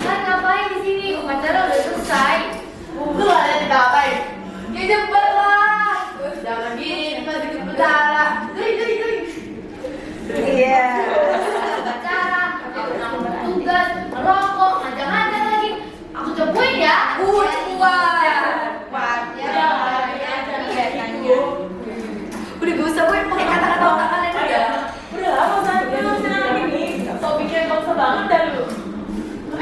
Speaker 1: kan ngapain di sini? Upacara udah selesai.
Speaker 2: Lu ada di ngapain? Ya cepet lah. Jangan gini, masih di upacara. Iya.
Speaker 1: Upacara, aku nambah bertugas, merokok, ngajak-ngajak lagi. Aku cobain ya.
Speaker 2: Udah gak usah gue pakai kata-kata otak kalian aja.
Speaker 3: udah lah, nggak usah nangis nih. So bikin bangsa banget dah lu. Oh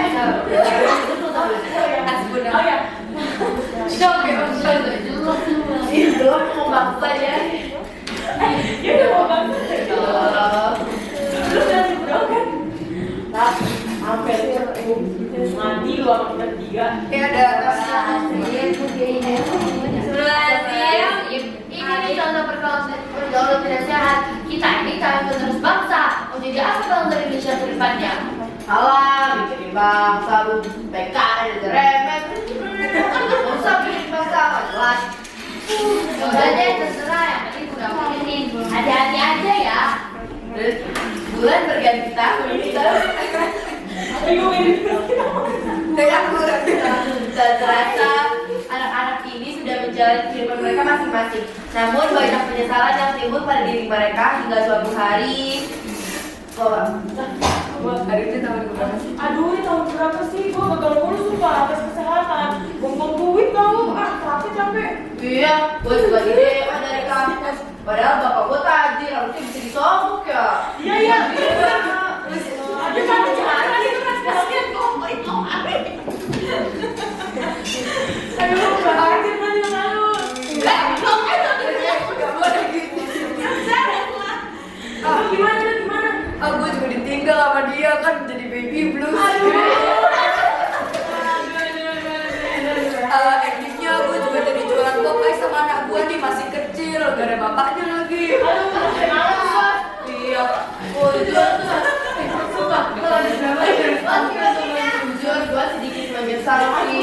Speaker 3: ya,
Speaker 2: Itu mau bangsa ya.
Speaker 3: ya udah mau banget. Lu jangan diberokan. Sampai mati lu sama kita tiga.
Speaker 2: Kayak ada
Speaker 1: Ini nih contoh pergaulan tidak sehat. Kita ini calon penerus bangsa. Mau jadi apa bangsa Indonesia ke depannya?
Speaker 2: salah, bikin bangsa lu PKN udah remeh. Gak usah bikin bangsa gak jelas.
Speaker 1: Udah deh, terserah. Yang penting udah ini. Hati-hati aja ya.
Speaker 2: Bulan berganti tahun kita. Kayak aku dan terasa anak-anak ini sudah menjalani kehidupan mereka masing-masing. Namun banyak penyesalan yang timbul pada diri mereka hingga suatu hari. Hari ini tahun berapa sih?
Speaker 3: Aduh, ini tahun berapa sih? Gue gagal mulu sumpah atas kesehatan. Buang duit tau. Capek.
Speaker 2: Iya, gue juga ide dari kampus. Padahal bapak gue tajir, harusnya bisa disogok ya.
Speaker 3: Iya.
Speaker 2: Ada mana cara itu kan kasihan komplit
Speaker 3: Aduh, banget nanti lalu. Gimana?
Speaker 2: Gue juga ditinggal sama dia kan jadi baby blues. Endingnya gue juga jadi jualan pokoknya sama anak gue nih masih kecil, gak ada bapaknya lagi. Iya. Oh jual tuh. Suka. Kalau ada drama jujur gue sedikit menyesal sih.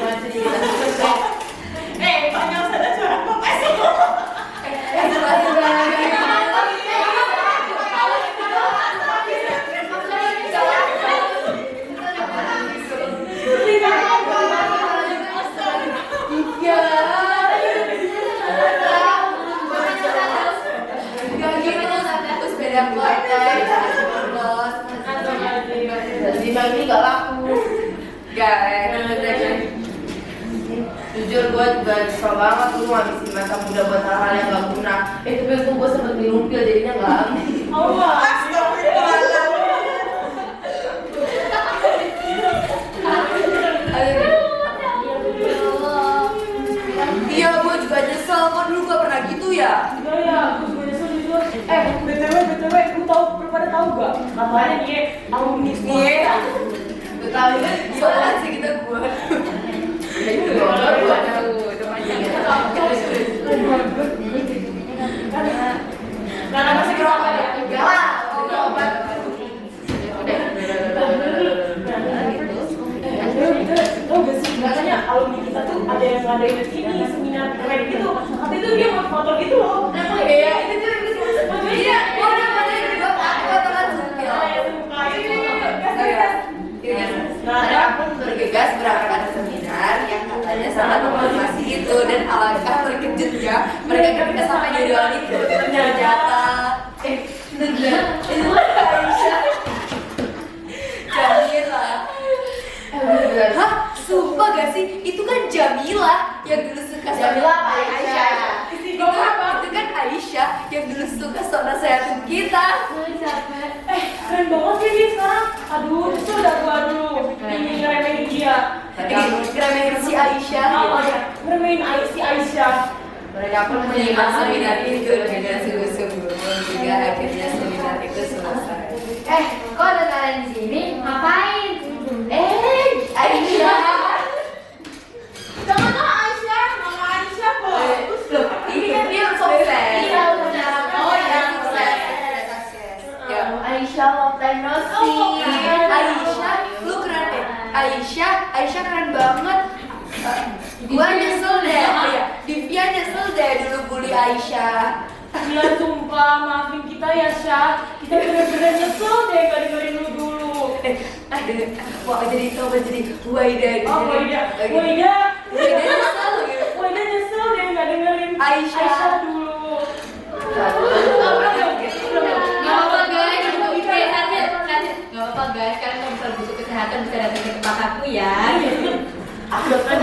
Speaker 2: Gue sedikit menyesal.
Speaker 3: Panjang sana jualan pokoknya sih.
Speaker 2: Ini gak laku. Jujur gue juga nyesel banget lu ngabisin masa muda buat hal-hal yang gak guna. Tapi itu gue sempet dilumpil jadinya gak amin. Iya, gue juga nyesel kan lu gak pernah gitu ya.
Speaker 3: Iya, aku juga nyesel jujur. BTW, lu pada tahu gak? Katanya nih, alumni
Speaker 2: Iya. Betul kan? Gimana sih kita buat? Itu gue tahu. Itu
Speaker 3: Karena masih kerasa ya?
Speaker 2: enggak lah. Obat.
Speaker 3: Tau gak sih, katanya alumni kita tuh ada yang ngadain ini, seminar keren gitu. Katanya itu dia motor gitu loh.
Speaker 2: Iya, itu tuh. Iya, gue udah ngadain juga potongan sumpil. Ada aku bergegas berangkat ke seminar yang katanya sangat memotivasi itu dan alangkah terkejutnya mereka ketika sampai di ruangan itu ternyata itu Aisyah Jamila. Hah? Sumpah gak sih? Itu kan Jamila yang dulu suka Jamila apa Aisyah? Itu kan Aisyah yang dulu suka sok nasehatin kita.
Speaker 3: Keren banget ya dia sekarang. Aduh, itu udah gua dulu ingin ngeremehin dia.
Speaker 2: Ngeremehin si Aisyah.
Speaker 3: Ngeremehin si Aisyah.
Speaker 2: Mereka pun menyimak seminar itu dengan sungguh-sungguh hingga akhirnya seminar itu selesai.
Speaker 1: Kok ada kalian di sini? Ngapain?
Speaker 2: Aisyah.
Speaker 3: Jangan Aisyah, mama Aisyah kok.
Speaker 2: Loh, ini kan dia sukses.
Speaker 1: Iya, udah.
Speaker 2: Oh ya, sukses.
Speaker 1: keren banget. Gua nyesel deh. Divya nyesel deh dulu bully Aisyah.
Speaker 3: Iya sumpah, maafin kita ya Syah. Kita bener-bener nyesel deh gak dengerin lu dulu.
Speaker 1: Wah jadi Waida.
Speaker 3: Oh Waida nyesel deh gak dengerin Aisyah dulu.
Speaker 1: Gak apa-apa guys, kalian kalau misalnya butuh kesehatan bisa datang ke tempat aku ya. Aku kan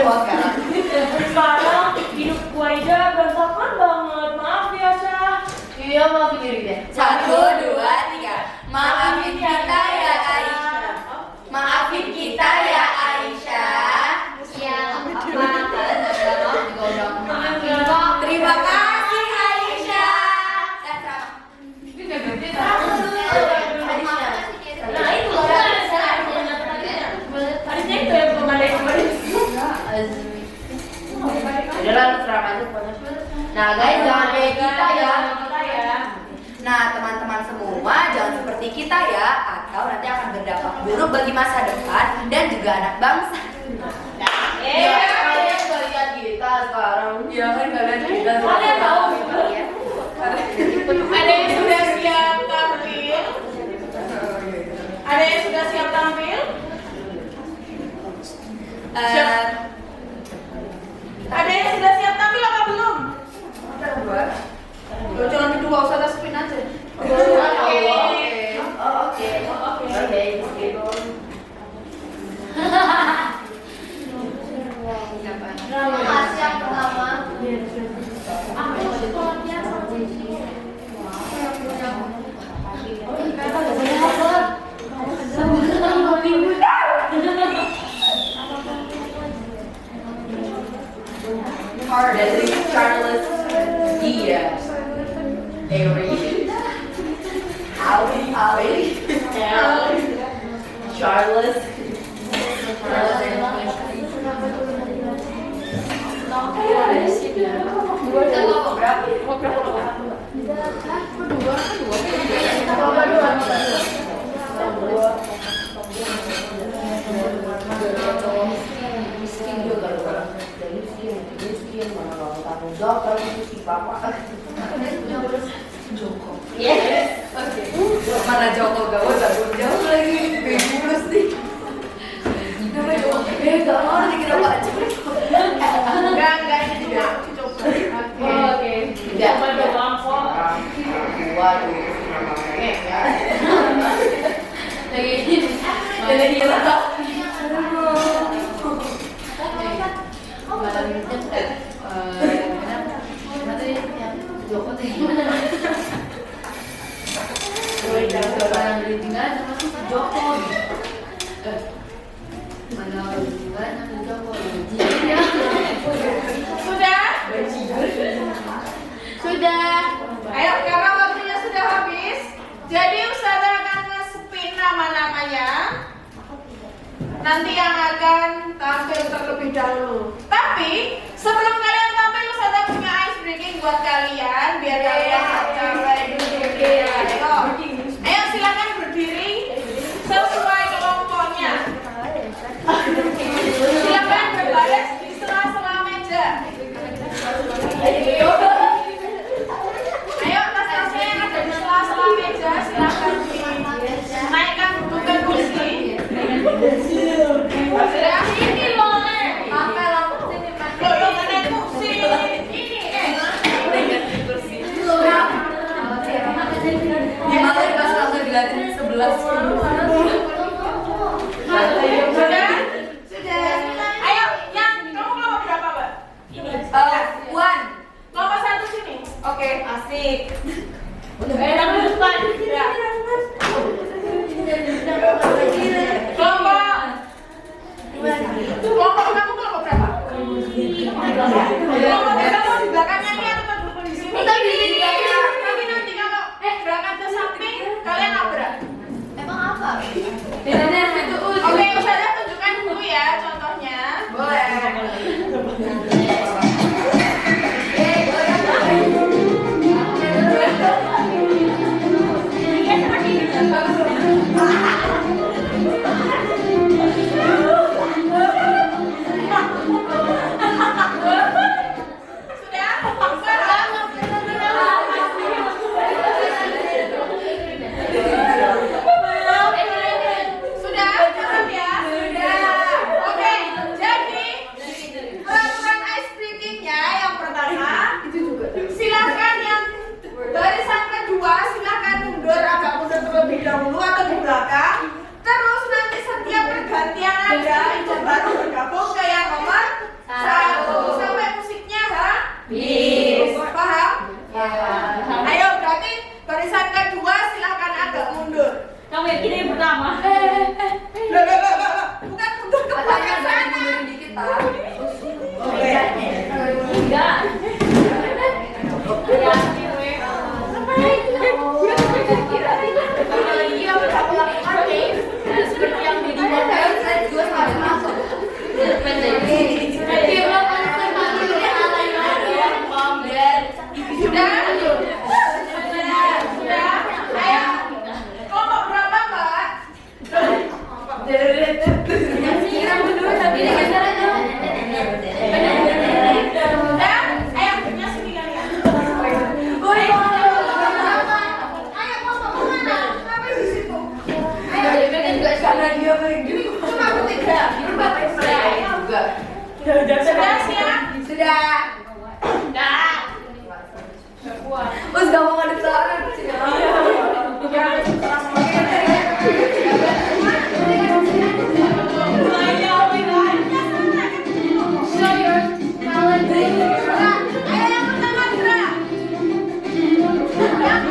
Speaker 3: Sekarang hidup Waida berantakan banget. Maaf ya Syah.
Speaker 2: Iya, maafin diri deh.
Speaker 1: 1, 2, 3. Maafin kita ya Aisyah. Maafin kita ya Aisyah.
Speaker 2: Iya, apa?
Speaker 1: Terima kasih Aisyah.
Speaker 3: Nah itu kan harusnya itu yang pemadai kemarin.
Speaker 2: Udah lah, terang aja pokoknya. Nah guys, jangan kayak kita ya.
Speaker 1: Nah teman-teman semua jangan seperti kita ya, atau nanti akan berdampak buruk bagi masa depan dan juga anak bangsa.
Speaker 2: Kalian gak lihat kita sekarang.
Speaker 1: Iya kan kalian juga.
Speaker 3: Kalian tahu
Speaker 1: ya.
Speaker 2: Ada yang sudah siap tampil? Ada yang sudah siap tampil? Ada yang sudah siap tampil apa belum? Jangan berdua, usah ada spin aja. Oke. Makasih yang pertama.
Speaker 1: Dari Charles Diaz, Charles. Joko.
Speaker 2: Yes.
Speaker 1: Oke. Mana Joko gak mau jauh lagi. Bebulus nih. Nama Joko. Gak mau dikira Pak Joko.
Speaker 2: Enggak ini juga Joko.
Speaker 3: Oke. Coba dong kok.
Speaker 2: Waduh.
Speaker 1: Lagi ini. Lagi gila. Joko tuh gimana? Orang tinggal sama si Joko. Mana orang tinggal sama Joko?
Speaker 2: Sudah. Ayo, karena waktunya sudah habis, jadi Ustazah akan nge-spin nama-namanya. Nanti yang akan tampil terlebih dahulu. Tapi sebelum kalian tampil, Ustazah punya ice breaking buat kalian, biar kalian Ayo silakan berdiri sesuai kelompoknya. Silakan berbaris di sela-sela meja. Ayo tas-tasnya yang ada di sela-sela meja silakan dinaikkan bukan kursi. Sudah ini loh, pakai lampu sini pakai. Loh, ada kursi. Ini kursi.
Speaker 1: Gimana pas langsung dilihatin 11.
Speaker 2: Sudah. Ayo, yang kamu kelompok berapa, Mbak?
Speaker 1: One.
Speaker 2: Kelompok 1 sini.
Speaker 1: Oke, asik.
Speaker 3: Tapi depan.
Speaker 2: Ya. Kelompok kamu kelompok berapa? Kelompok kamu di belakangnya ini atau duduk di sini? Tapi nanti kalau berangkat ke samping kalian nabrak.
Speaker 1: Emang apa?
Speaker 2: Oke, Ustazah tunjukkan dulu ya contohnya.
Speaker 1: Boleh.
Speaker 2: Gabung ke yang nomor 1 sampai musiknya habis. Paham? Ayo berarti barisan kedua silahkan agak mundur.
Speaker 3: Kamu yakin yang pertama?
Speaker 2: Loh. Bukan mundur ke belakang sana.
Speaker 1: mundurin dikit tak?
Speaker 3: Enggak. Yakin weh. Iya, aku lakukan nih. Seperti yang di
Speaker 1: Saya juga sekali masuk.
Speaker 2: Sudah? Ayo. Kelompok berapa, Mbak? Sudah? Ayo, punya sini kalian. Ayo, kelompok mana? Ngapain di situ? Cuma bertiga. Sudah siap?
Speaker 1: Sudah. Terus gak mau ngadep sana. Show your talent.
Speaker 2: Ayo yang pertama gerak. Yang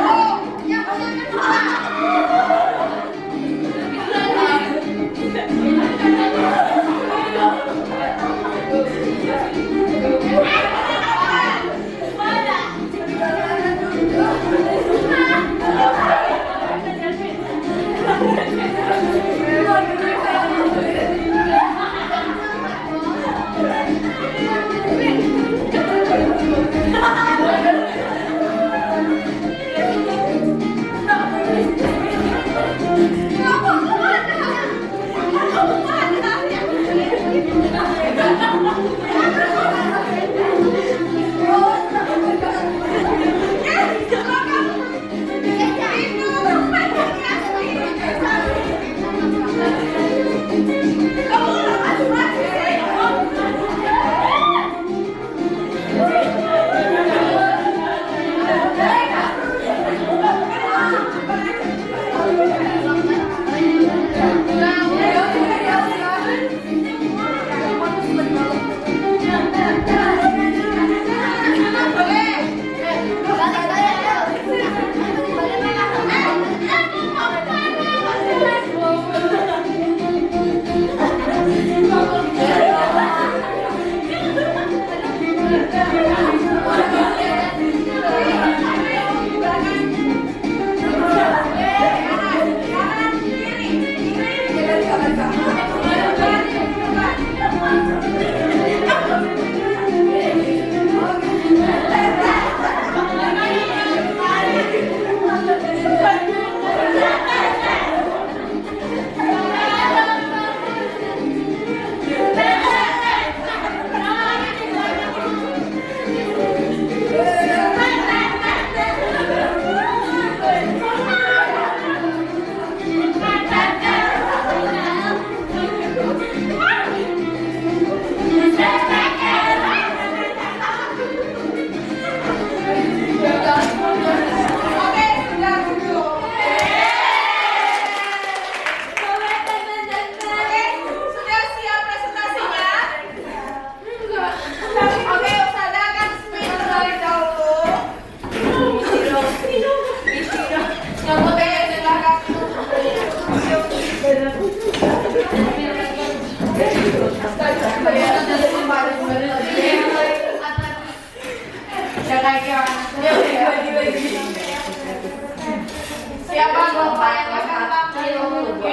Speaker 2: Siapa nomor yang akan tampil? Nomor 2.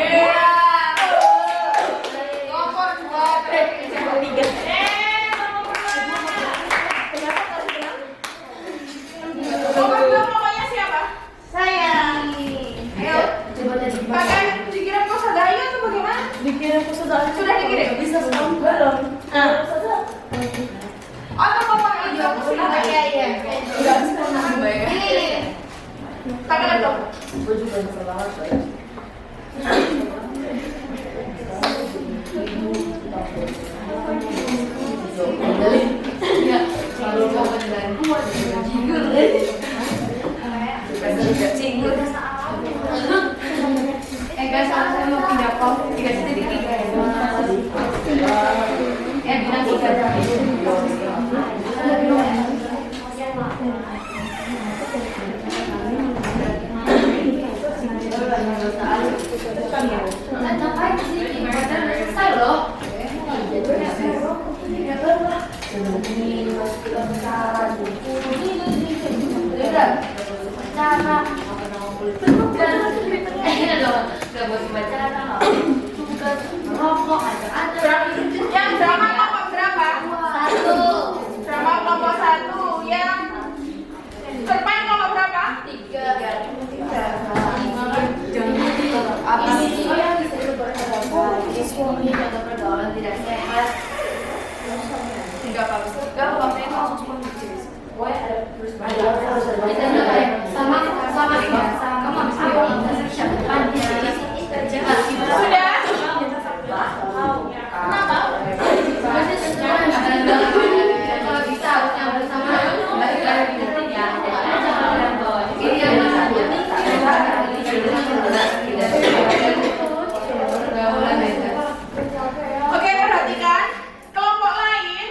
Speaker 2: Nomor 2 pokoknya siapa? Saya. Ayo. Pakai dikirim ke Sadaya atau bagaimana?
Speaker 3: Dikirim ke saudara.
Speaker 2: Sudah dikirim?
Speaker 3: Bisa sekarang belum.
Speaker 2: Atau bapak itu silakan.
Speaker 1: Iya. Udah bisa nambah ya.
Speaker 2: Ini. Tangan dong.
Speaker 3: Gue juga bisa banget saya.
Speaker 1: Iya. Kalau mau dan jingle. Jingle. Guys, saya mau pindah kok. 3 titik 3 ya. Selesai loh.
Speaker 2: Yang drama kelompok berapa? Drama kelompok 1. Yang cerpen kelompok berapa?
Speaker 1: 3. Apa sih yang bisa diperhadapkan? Suami atau pergaulan tidak sehat? 3 apa? 3 apa? Sama
Speaker 2: Sudah? Kenapa?
Speaker 1: Kalau bisa harusnya bersama balik lagi ya.
Speaker 2: Oke, perhatikan. Kelompok lain,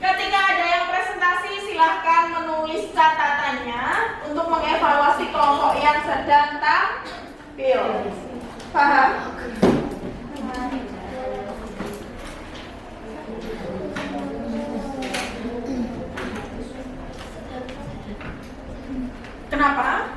Speaker 2: ketika ada yang presentasi, silahkan menulis catatannya untuk mengevaluasi kelompok yang sedang tampil. Paham? Kenapa?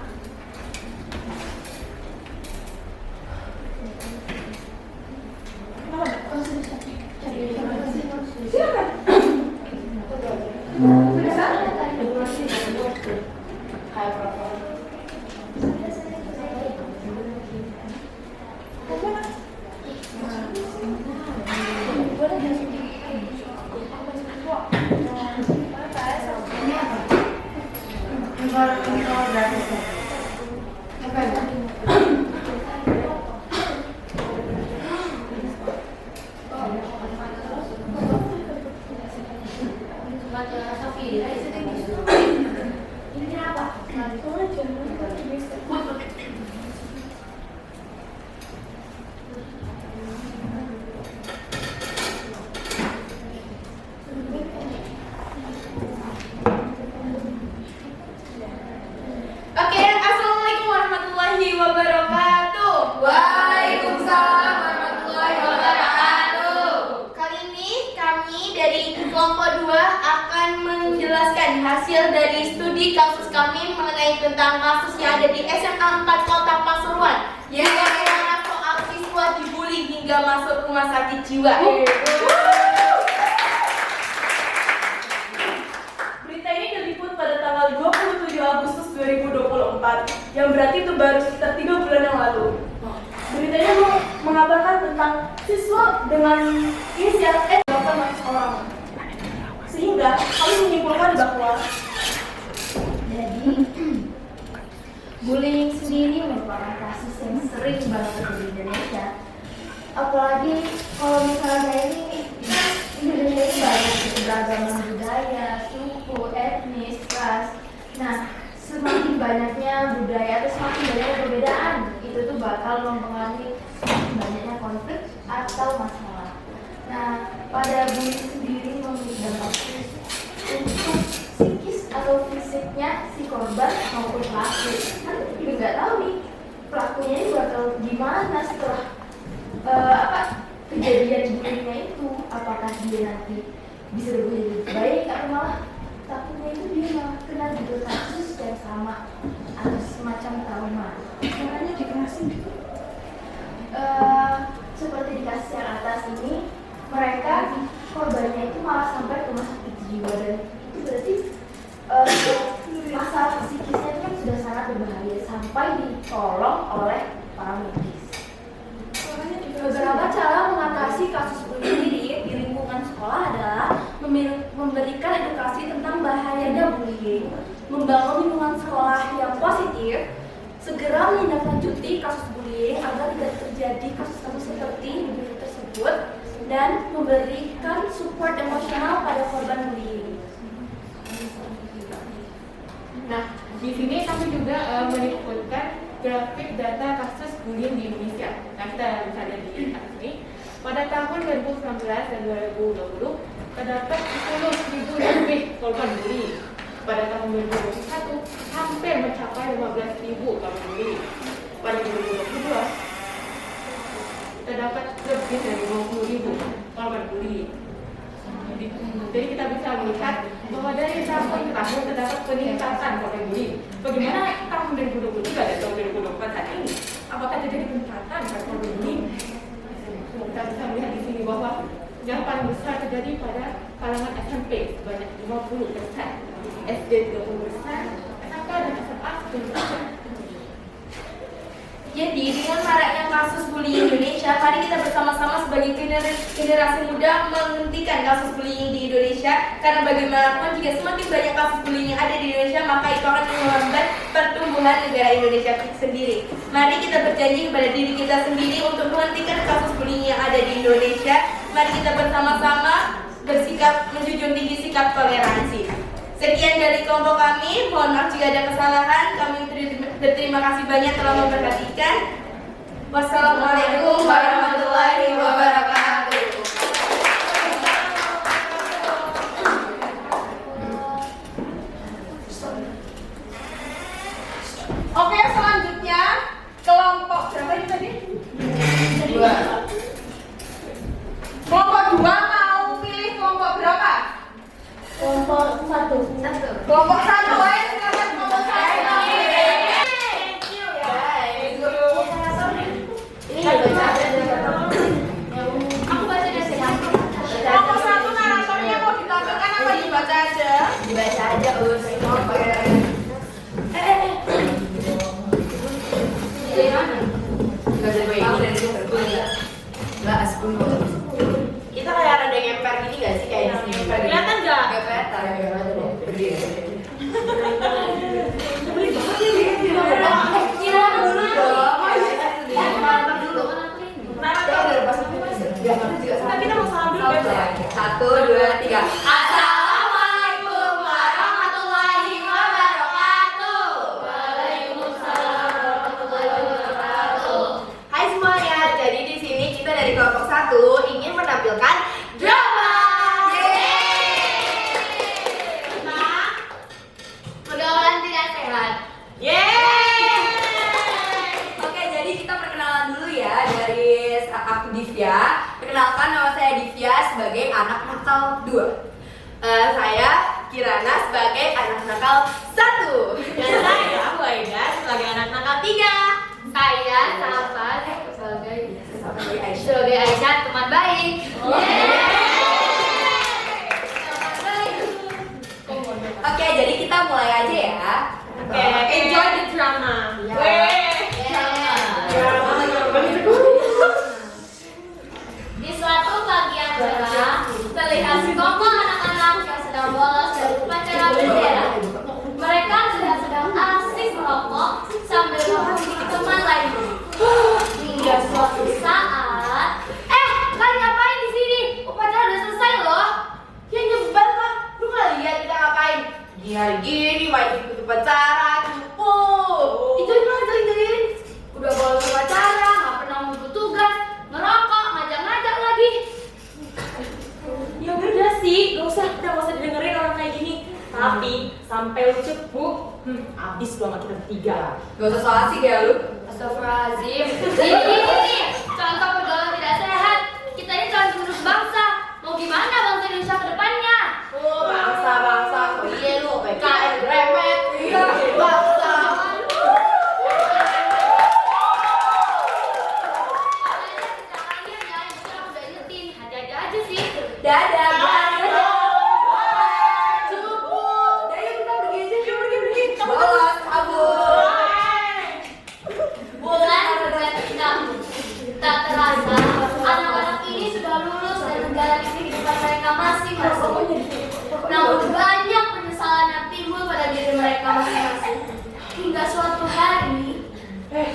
Speaker 2: Oke, assalamualaikum warahmatullahi wabarakatuh.
Speaker 1: Waalaikumsalam warahmatullahi wabarakatuh.
Speaker 2: Kali ini kami dari kelompok 2 akan menjelaskan hasil dari studi kasus kami mengenai tentang kasus yang ada di SMA 4 Kota Pasuruan yang mengenai soal siswa dibully hingga masuk rumah sakit jiwa. Berita ini diliput pada tanggal 27 Agustus 2024, yang berarti itu baru sekitar 3 bulan yang lalu. Beritanya mengabarkan tentang siswa dengan inisial S 800 orang. Sehingga kami menyimpulkan bahwa
Speaker 7: bullying sendiri merupakan kasus yang sering banget terjadi di Indonesia. Apalagi kalau misalnya ini Indonesia itu banyak keberagaman budaya, suku, etnis, ras. Nah, semakin banyaknya budaya atau semakin banyaknya perbedaan, itu tuh bakal mempengaruhi semakin banyaknya konflik atau masalah. Nah, pada bullying sendiri memiliki dampak untuk psikis atau fisiknya si korban maupun pelaku. Kan juga nggak tahu nih pelakunya ini bakal gimana setelah kejadian bullyingnya itu, apakah dia nanti bisa berubah jadi baik atau malah takutnya itu dia malah kena juga kasus yang sama atau semacam trauma.
Speaker 2: caranya dikerasin gitu.
Speaker 7: Seperti di kasus yang atas ini, mereka korbannya itu malah sampai ke rumah sakit jiwa, dan itu berarti masalah psikisnya itu kan sudah sangat berbahaya sampai ditolong oleh para medis.
Speaker 3: Beberapa cara mengatasi kasus bullying di lingkungan sekolah adalah memberikan edukasi tentang bahayanya bullying, membangun lingkungan sekolah yang positif, segera menindaklanjuti kasus bullying agar tidak terjadi kasus-kasus seperti di berita tersebut, dan memberikan support emosional pada korban bullying.
Speaker 8: Nah, di sini kami juga menyebutkan grafik data kasus bullying di Indonesia. Nah, kita bisa lihat di atas ini. Pada tahun 2019 dan 2020, terdapat 10.000 lebih korban bully. Pada tahun 2021 hampir mencapai 15.000 korban bully. Pada 2022 terdapat lebih dari 20.000 korban bully. Jadi kita bisa melihat bahwa dari tahun ke tahun terdapat peningkatan korban bully. Bagaimana tahun 2023 dan tahun 2024 saat ini? Apakah terjadi peningkatan korban bully? Kita bisa melihat di sini bahwa yang paling besar terjadi pada kalangan SMP sebanyak 50%, SD 30%, SMK dan SMA 10%.
Speaker 3: Jadi dengan maraknya kasus bullying Indonesia, mari kita bersama-sama sebagai generasi muda menghentikan kasus bullying di Indonesia. Karena bagaimanapun jika semakin banyak kasus bullying yang ada di Indonesia, maka itu akan menghambat pertumbuhan negara Indonesia sendiri. Mari kita berjanji kepada diri kita sendiri untuk menghentikan kasus bullying yang ada di Indonesia. Mari kita bersama-sama bersikap menjunjung tinggi sikap toleransi. Sekian dari kelompok kami, mohon maaf jika ada kesalahan. Kami berterima kasih banyak telah memperhatikan. Wassalamualaikum warahmatullahi wabarakatuh.
Speaker 2: Oke, selanjutnya kelompok berapa ini tadi?
Speaker 1: 2.
Speaker 2: Kelompok 2 mau pilih kelompok berapa?
Speaker 7: Kelompok 1.
Speaker 2: Kelompok 1, ayo silakan kelompok 1.
Speaker 3: Aku baca dari
Speaker 2: Kelompok 1 naratornya mau ditampilkan apa dibaca aja?
Speaker 1: Dibaca aja Us.
Speaker 3: Dari mana?
Speaker 1: Enggak bisa gue tahu dari situ. Enggak 10. Kita kayak ada ngemper gini gak sih kayak di sini?
Speaker 3: Kelihatan nggak?
Speaker 1: Enggak kelihatan. Berdiri.
Speaker 3: Kira dulu dong.
Speaker 1: Kita mau salam dulu guys. 1, 2, 3. Assalamualaikum warahmatullahi wabarakatuh. Waalaikumsalam warahmatullahi wabarakatuh. Hai semuanya, jadi di sini kita dari kelompok 1 ingin menampilkan drama.
Speaker 3: Pergaulan tidak sehat.
Speaker 1: Oke, jadi kita perkenalan dulu ya dari aku Divya. Perkenalkan, nama saya Divya sebagai anak nakal 2. Saya Kirana sebagai anak nakal 1.
Speaker 3: Dan saya Waida sebagai anak nakal 3. Saya Sahabat sebagai Aisyah teman baik.
Speaker 1: Oke, jadi kita mulai aja ya.
Speaker 3: Oke, enjoy the drama. Di suatu pagi yang cerah, terlihat sekelompok anak-anak yang sedang bolos dari upacara bendera. Mereka sedang asik merokok sambil menghubungi teman lainnya. Hingga suatu saat, kalian ngapain di sini? Upacara udah selesai loh.
Speaker 1: Ya nyebel lah, lu nggak lihat kita ngapain? Gini main ikut upacara, cupu.
Speaker 3: Ituin. Udah bolos upacara, nggak pernah ngumpul tugas, ngerokok, ngajak-ngajak lagi.
Speaker 9: Ya udah sih, gak usah didengerin orang kayak gini. Tapi sampai lu cepu, abis lu sama kita bertiga.
Speaker 1: Gak usah so asik ya lu.
Speaker 3: Astagfirullahaladzim. Ini contoh pergaulan tidak sehat. Kita ini calon penerus bangsa. Mau gimana bangsa Indonesia ke depannya?
Speaker 1: Bangsa, iya lu PKN remet. Iya, bangsa.
Speaker 3: Kalian ya, yang aku udah ingetin. Hati-hati aja sih.
Speaker 1: Dadah, cupu. Dadah, kita pergi aja, pergi. Bolos, kabur.
Speaker 3: Bulan berganti. Tak terasa, anak-anak ini sudah lulus dan negara ini di depan mereka masing-masing. Namun banyak penyesalan yang timbul pada diri mereka masing-masing. Hingga suatu hari,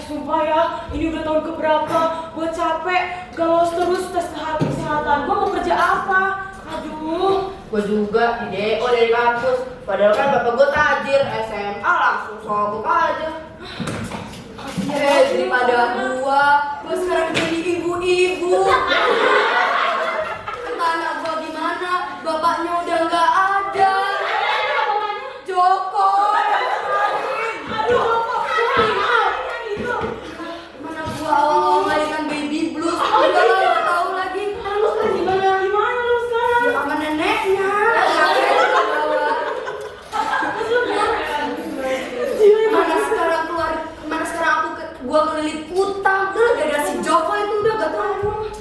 Speaker 9: Sumpah ya, ini udah tahun keberapa. Gue capek, galau terus tes kesehatan. Gue mau kerja apa? Aduh.
Speaker 1: Gue juga di DO dari kampus. Padahal kan bapak gue tajir, SMA langsung sogok aja. Daripada gue sekarang jadi ibu-ibu. Entah anak gue gimana, bapak bapaknya udah nggak ada. Joko.
Speaker 9: Aduh,
Speaker 1: Mana gua awal melahirkan baby blues. Udah lah, nggak tahu lagi.
Speaker 9: lu sekarang gimana? Gimana lu sekarang?
Speaker 1: Ya sama neneknya. Mana sekarang gua kelilit utang. Udah gara-gara si Joko itu udah gak tahu.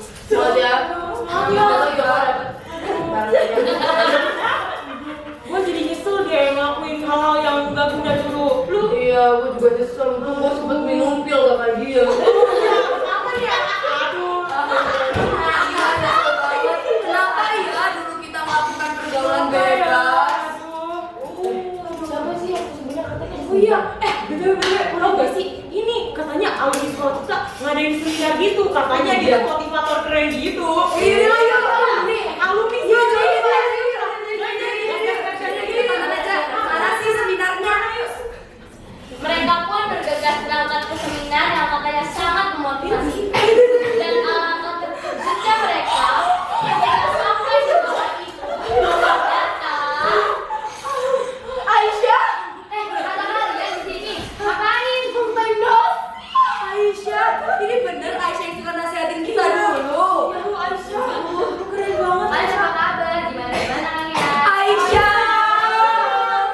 Speaker 9: Gue jadi nyesel dia ngelakuin hal-hal yang gak guna dulu. Lu?
Speaker 1: Iya, gua juga nyesel. Gua sempet minum pil sama dia.
Speaker 9: Apa ya? Aduh.
Speaker 1: Kenapa ya dulu kita melakukan pergaulan bebas?
Speaker 7: Siapa sih yang sebenarnya katanya?
Speaker 9: Oh iya, bener-bener, tau gak sih? Ini katanya awal di sekolah kita ngadain seminar gitu. Katanya dia motivator keren gitu.
Speaker 1: Iya.
Speaker 9: Alumni
Speaker 1: Iya, mana sih seminarnya?
Speaker 7: Mereka pun bergegas berangkat ke seminar yang katanya sangat memotivasi. Dan alangkah terkejutnya mereka ketika sampai di bawah itu datang.
Speaker 1: Aisyah?
Speaker 7: Kata kalian di sini ngapain? Bukan dos.
Speaker 1: Aisyah, ini bener Aisyah yang suka nasihatin kita dulu.
Speaker 9: Ya lu Aisyah, lu keren banget.
Speaker 7: Aisyah, apa kabar? Gimana ya?
Speaker 1: Aisyah,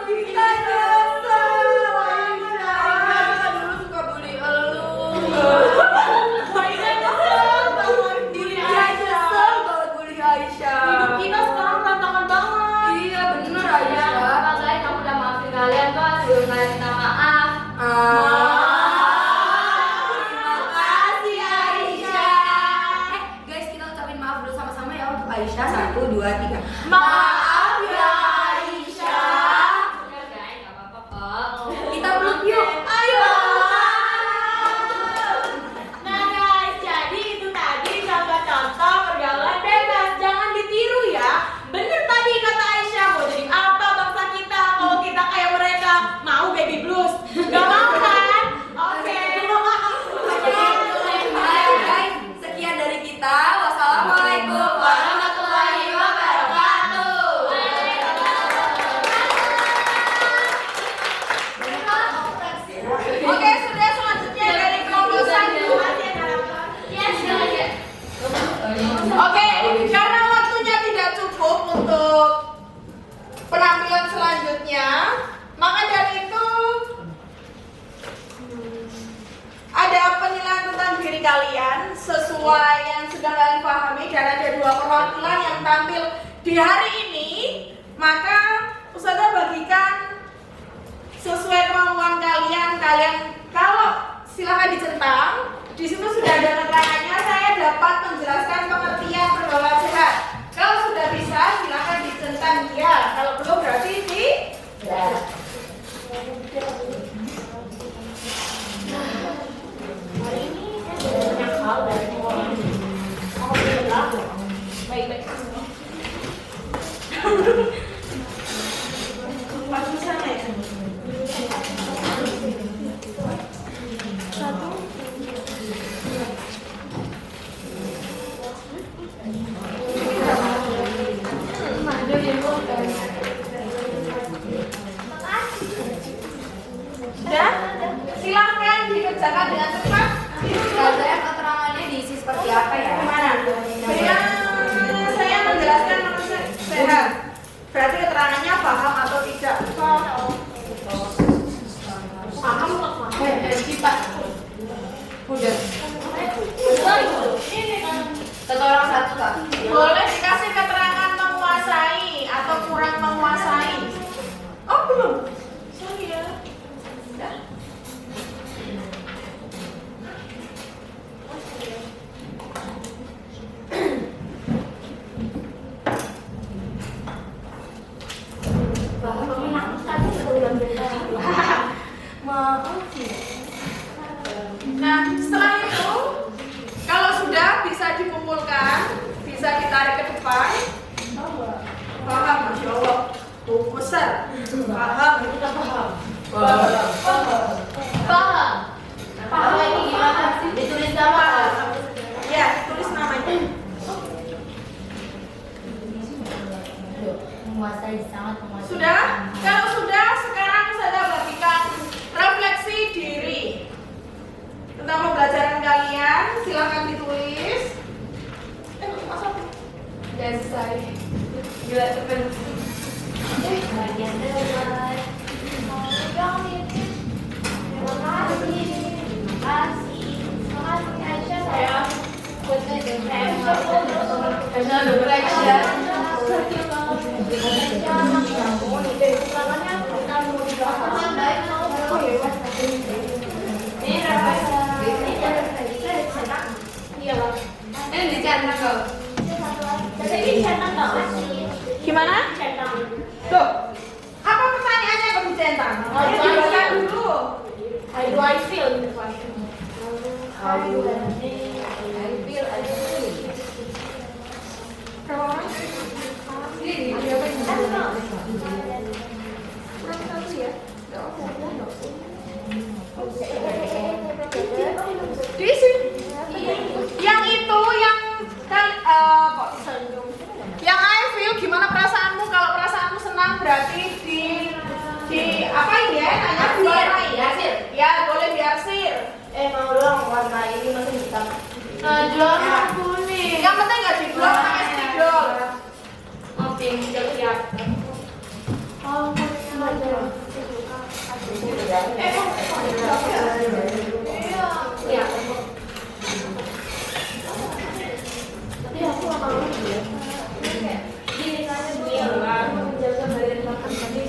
Speaker 1: kita nyesel. Aisyah, dulu suka bully elu.
Speaker 9: Aisyah nyesel banget.
Speaker 1: Dia nyesel banget bully Aisyah.
Speaker 9: Hidup kita sekarang berantakan banget.
Speaker 1: Iya bener Aisyah.
Speaker 7: Apa guys, kamu udah maafin kalian kok? Sebelum kalian minta maaf.
Speaker 1: Terima kasih Aisyah. Guys, kita ucapin maaf dulu sama-sama ya untuk Aisyah. 1, 2, 3. Maaf ya Aisyah.
Speaker 7: Udah guys, gak apa-apa kok.
Speaker 1: Kita peluk yuk. Ayo.
Speaker 9: Nah guys, jadi itu tadi contoh-contoh pergaulan bebas. Jangan ditiru ya. Bener tadi kata Aisyah, mau jadi apa bangsa kita kalau kita kayak mereka? Mau baby blues? Gak mau kan? Oke.
Speaker 1: Ayo guys, sekian dari kita. Wassalamualaikum warahmatullahi wabarakatuh.
Speaker 2: Oke, sudah selanjutnya dari kelompok 1. Oke, karena waktunya tidak cukup untuk penampilan selanjutnya, maka dari itu ada penilaian tentang diri kalian sesuai yang sudah kalian pahami, dan ada 2 perwakilan yang tampil di hari ini. Maka Ustazah bagikan sesuai kemampuan kalian. Kalau silakan dicentang. Di situ sudah ada keterangannya. Saya dapat menjelaskan pengertian pergaulan sehat. Kalau sudah bisa, silakan dicentang ya. Kalau belum berarti tidak.
Speaker 9: Hari ini saya banyak hal dari orang. Alhamdulillah. Baik-baik.
Speaker 2: Masuk sana ya. Sudah? Silakan dikerjakan dengan cepat.
Speaker 1: Saya keterangannya diisi seperti apa ya?
Speaker 2: Gimana? Saya menjelaskan manusia sehat. Berarti keterangannya paham atau tidak?
Speaker 9: Paham nggak paham?
Speaker 1: Kita udah. Satu orang satu Kak.
Speaker 2: Boleh dikasih keterangan menguasai atau kurang menguasai? Oh belum. Sorry ya. Sudah. Nah, setelah itu, kalau sudah bisa dikumpulkan, bisa ditarik ke depan. Paham, Masya Allah. Tuh, besar. Paham, kita paham.
Speaker 7: Paham. Paham ini gimana sih? Ditulis nama.
Speaker 2: Ya, tulis namanya.
Speaker 7: sangat menguasai.
Speaker 2: Sudah? Kalau sudah, sekarang saya berikan refleksi diri tentang pembelajaran kalian. Silakan ditulis. Masuk.
Speaker 1: Dan selesai. Gila cepet.
Speaker 7: Bagian terbaik. Terima kasih. Aisyah saya.
Speaker 1: Karena ada Aisyah. Ini dicetak kok.
Speaker 2: Gimana? Tuh. Apa pertanyaannya kok dicentang? Ayo dibaca dulu.
Speaker 9: How do I feel in the classroom?
Speaker 2: Berapa orang?
Speaker 1: Ini ada apa ini?
Speaker 2: Kurang satu ya? Di sini. Yang itu yang kok yang I feel gimana perasaanmu? Kalau perasaanmu senang berarti di apa ini ya? Nanya warna ya? Ya boleh diarsir.
Speaker 9: Mau dong warna ini masih hitam.
Speaker 2: Warna kuning. Yang penting nggak diblok pakai spidol.
Speaker 9: Oh, pink kelihatan.
Speaker 2: Ya.
Speaker 9: Tapi aku nggak mau dia. Gini kan dia menjaga badan makan tadi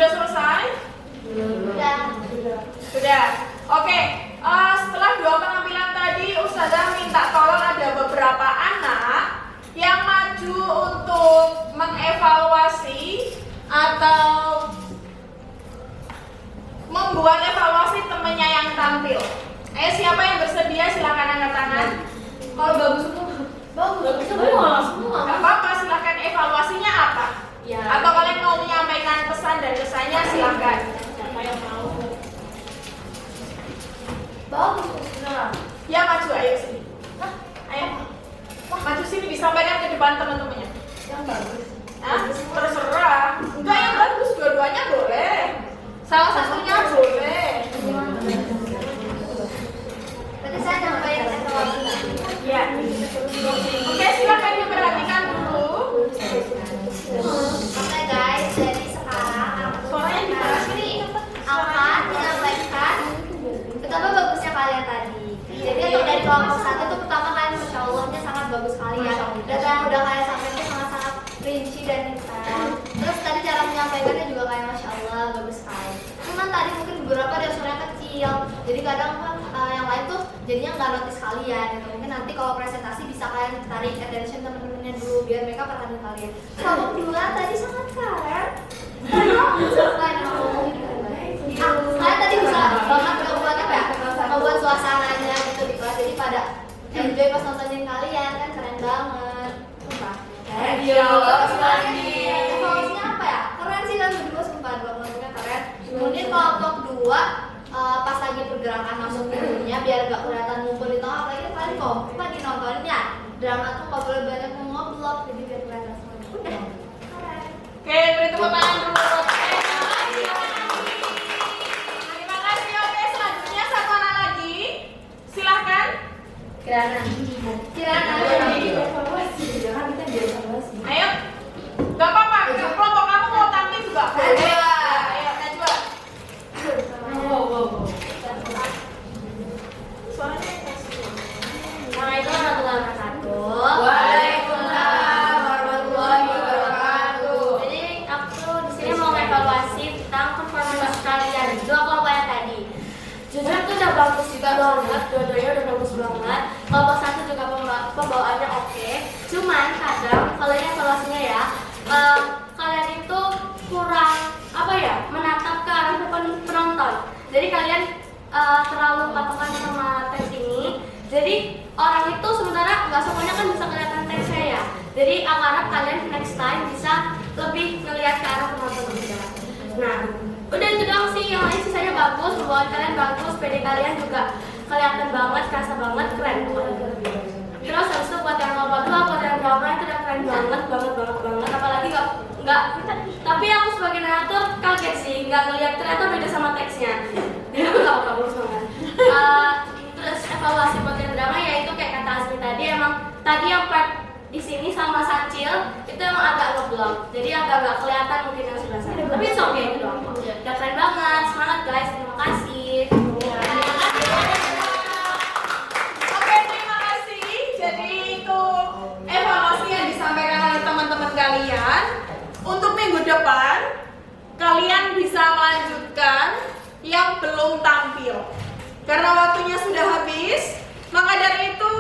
Speaker 2: Sudah selesai? Sudah. Oke. Setelah dua penampilan tadi, Ustazah minta tolong ada beberapa anak yang maju untuk mengevaluasi atau membuat evaluasi temannya yang tampil. Ayo siapa yang bersedia silakan angkat tangan. Kalau bagus semua.
Speaker 9: Bagus semua.
Speaker 2: Gak apa-apa, silakan evaluasinya apa?
Speaker 9: Ya.
Speaker 2: Atau kalian mau menyampaikan pesan dan kesannya silakan.
Speaker 9: Siapa yang mau?
Speaker 7: Bagus, Ustazah.
Speaker 2: Ya maju ayo sini.
Speaker 7: nih kan. Terus tadi cara menyampaikannya juga kayak Masya Allah, bagus sekali. Cuman tadi mungkin beberapa dari suaranya kecil, jadi kadang kan yang lain tuh jadinya nggak notice kalian gitu. Mungkin nanti kalau presentasi bisa kalian tarik attention teman-temannya dulu biar mereka perhatian kalian. Kamu dua tadi sangat keren. Kalian tadi bisa banget ngebuat apa ya? Ngebuat suasananya gitu di kelas, jadi pada enjoy pas nontonin kalian, kan keren banget. Sumpah. Evaluasinya apa ya? Keren sih kan berdua, sumpah dua kelompoknya keren. Kemudian kelompok dua pas lagi pergerakan masuk filmnya biar gak kelihatan ngumpul di tengah, apalagi kalian kompak di nontonnya. Drama tuh gak boleh banyak ngeblok, jadi biar kelihatan semuanya. Udah. Keren.
Speaker 2: Oke, beri tepuk tangan dulu buat terima kasih. Oke, selanjutnya satu anak lagi. Silahkan.
Speaker 3: Kirana.
Speaker 7: Jangan kita biar evaluasi.
Speaker 2: Ayo. Gak apa-apa, kelompok kamu mau tampil juga. Ayo, Najwa. Suaranya kasih.
Speaker 3: Assalamualaikum warahmatullahi wabarakatuh.
Speaker 1: Waalaikumsalam warahmatullahi wabarakatuh.
Speaker 3: Jadi aku di sini mau evaluasi tentang performance kalian dua kelompok yang tadi. Jujur tuh udah bagus juga banget, dua-duanya udah bagus banget. Kelompok satu juga pembawaannya oke. Cuman kadang kalau ini evaluasinya ya, kalian itu kurang apa ya, menatap ke arah penonton. Jadi kalian terlalu patokan sama teks ini. Jadi orang itu sementara nggak semuanya kan bisa kelihatan teksnya ya. Jadi aku harap kalian next time bisa lebih ngelihat ke arah penonton juga. Nah, udah itu doang sih, yang lain sisanya bagus, pembawaan kalian bagus, PD kalian juga kelihatan banget, kerasa banget, keren pokoknya. Terus habis itu buat yang kelompok dua, buat yang drama itu udah keren banget, apalagi nggak, tapi aku sebagai narator kaget sih, nggak ngeliat ternyata beda sama teksnya. Jadi aku nggak bagus banget. Terus evaluasi buat yang drama yaitu kayak kata Azmi tadi, emang tadi yang part di sini sama Sancil itu emang agak ngeblok, jadi agak nggak kelihatan mungkin yang sebelah sana. Tapi it's okay itu doang. Udah keren banget, semangat guys, terima kasih.
Speaker 2: Oke, terima kasih. Jadi itu evaluasi yang disampaikan oleh teman-teman kalian. Untuk minggu depan, kalian bisa melanjutkan yang belum tampil. Karena waktunya sudah habis, maka dari itu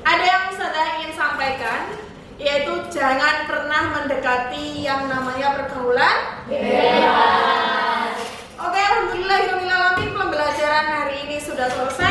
Speaker 2: ada yang saya ingin sampaikan, yaitu jangan pernah mendekati yang namanya pergaulan bebas. Oke, alhamdulillahirobbilalamin, pembelajaran hari ini sudah selesai.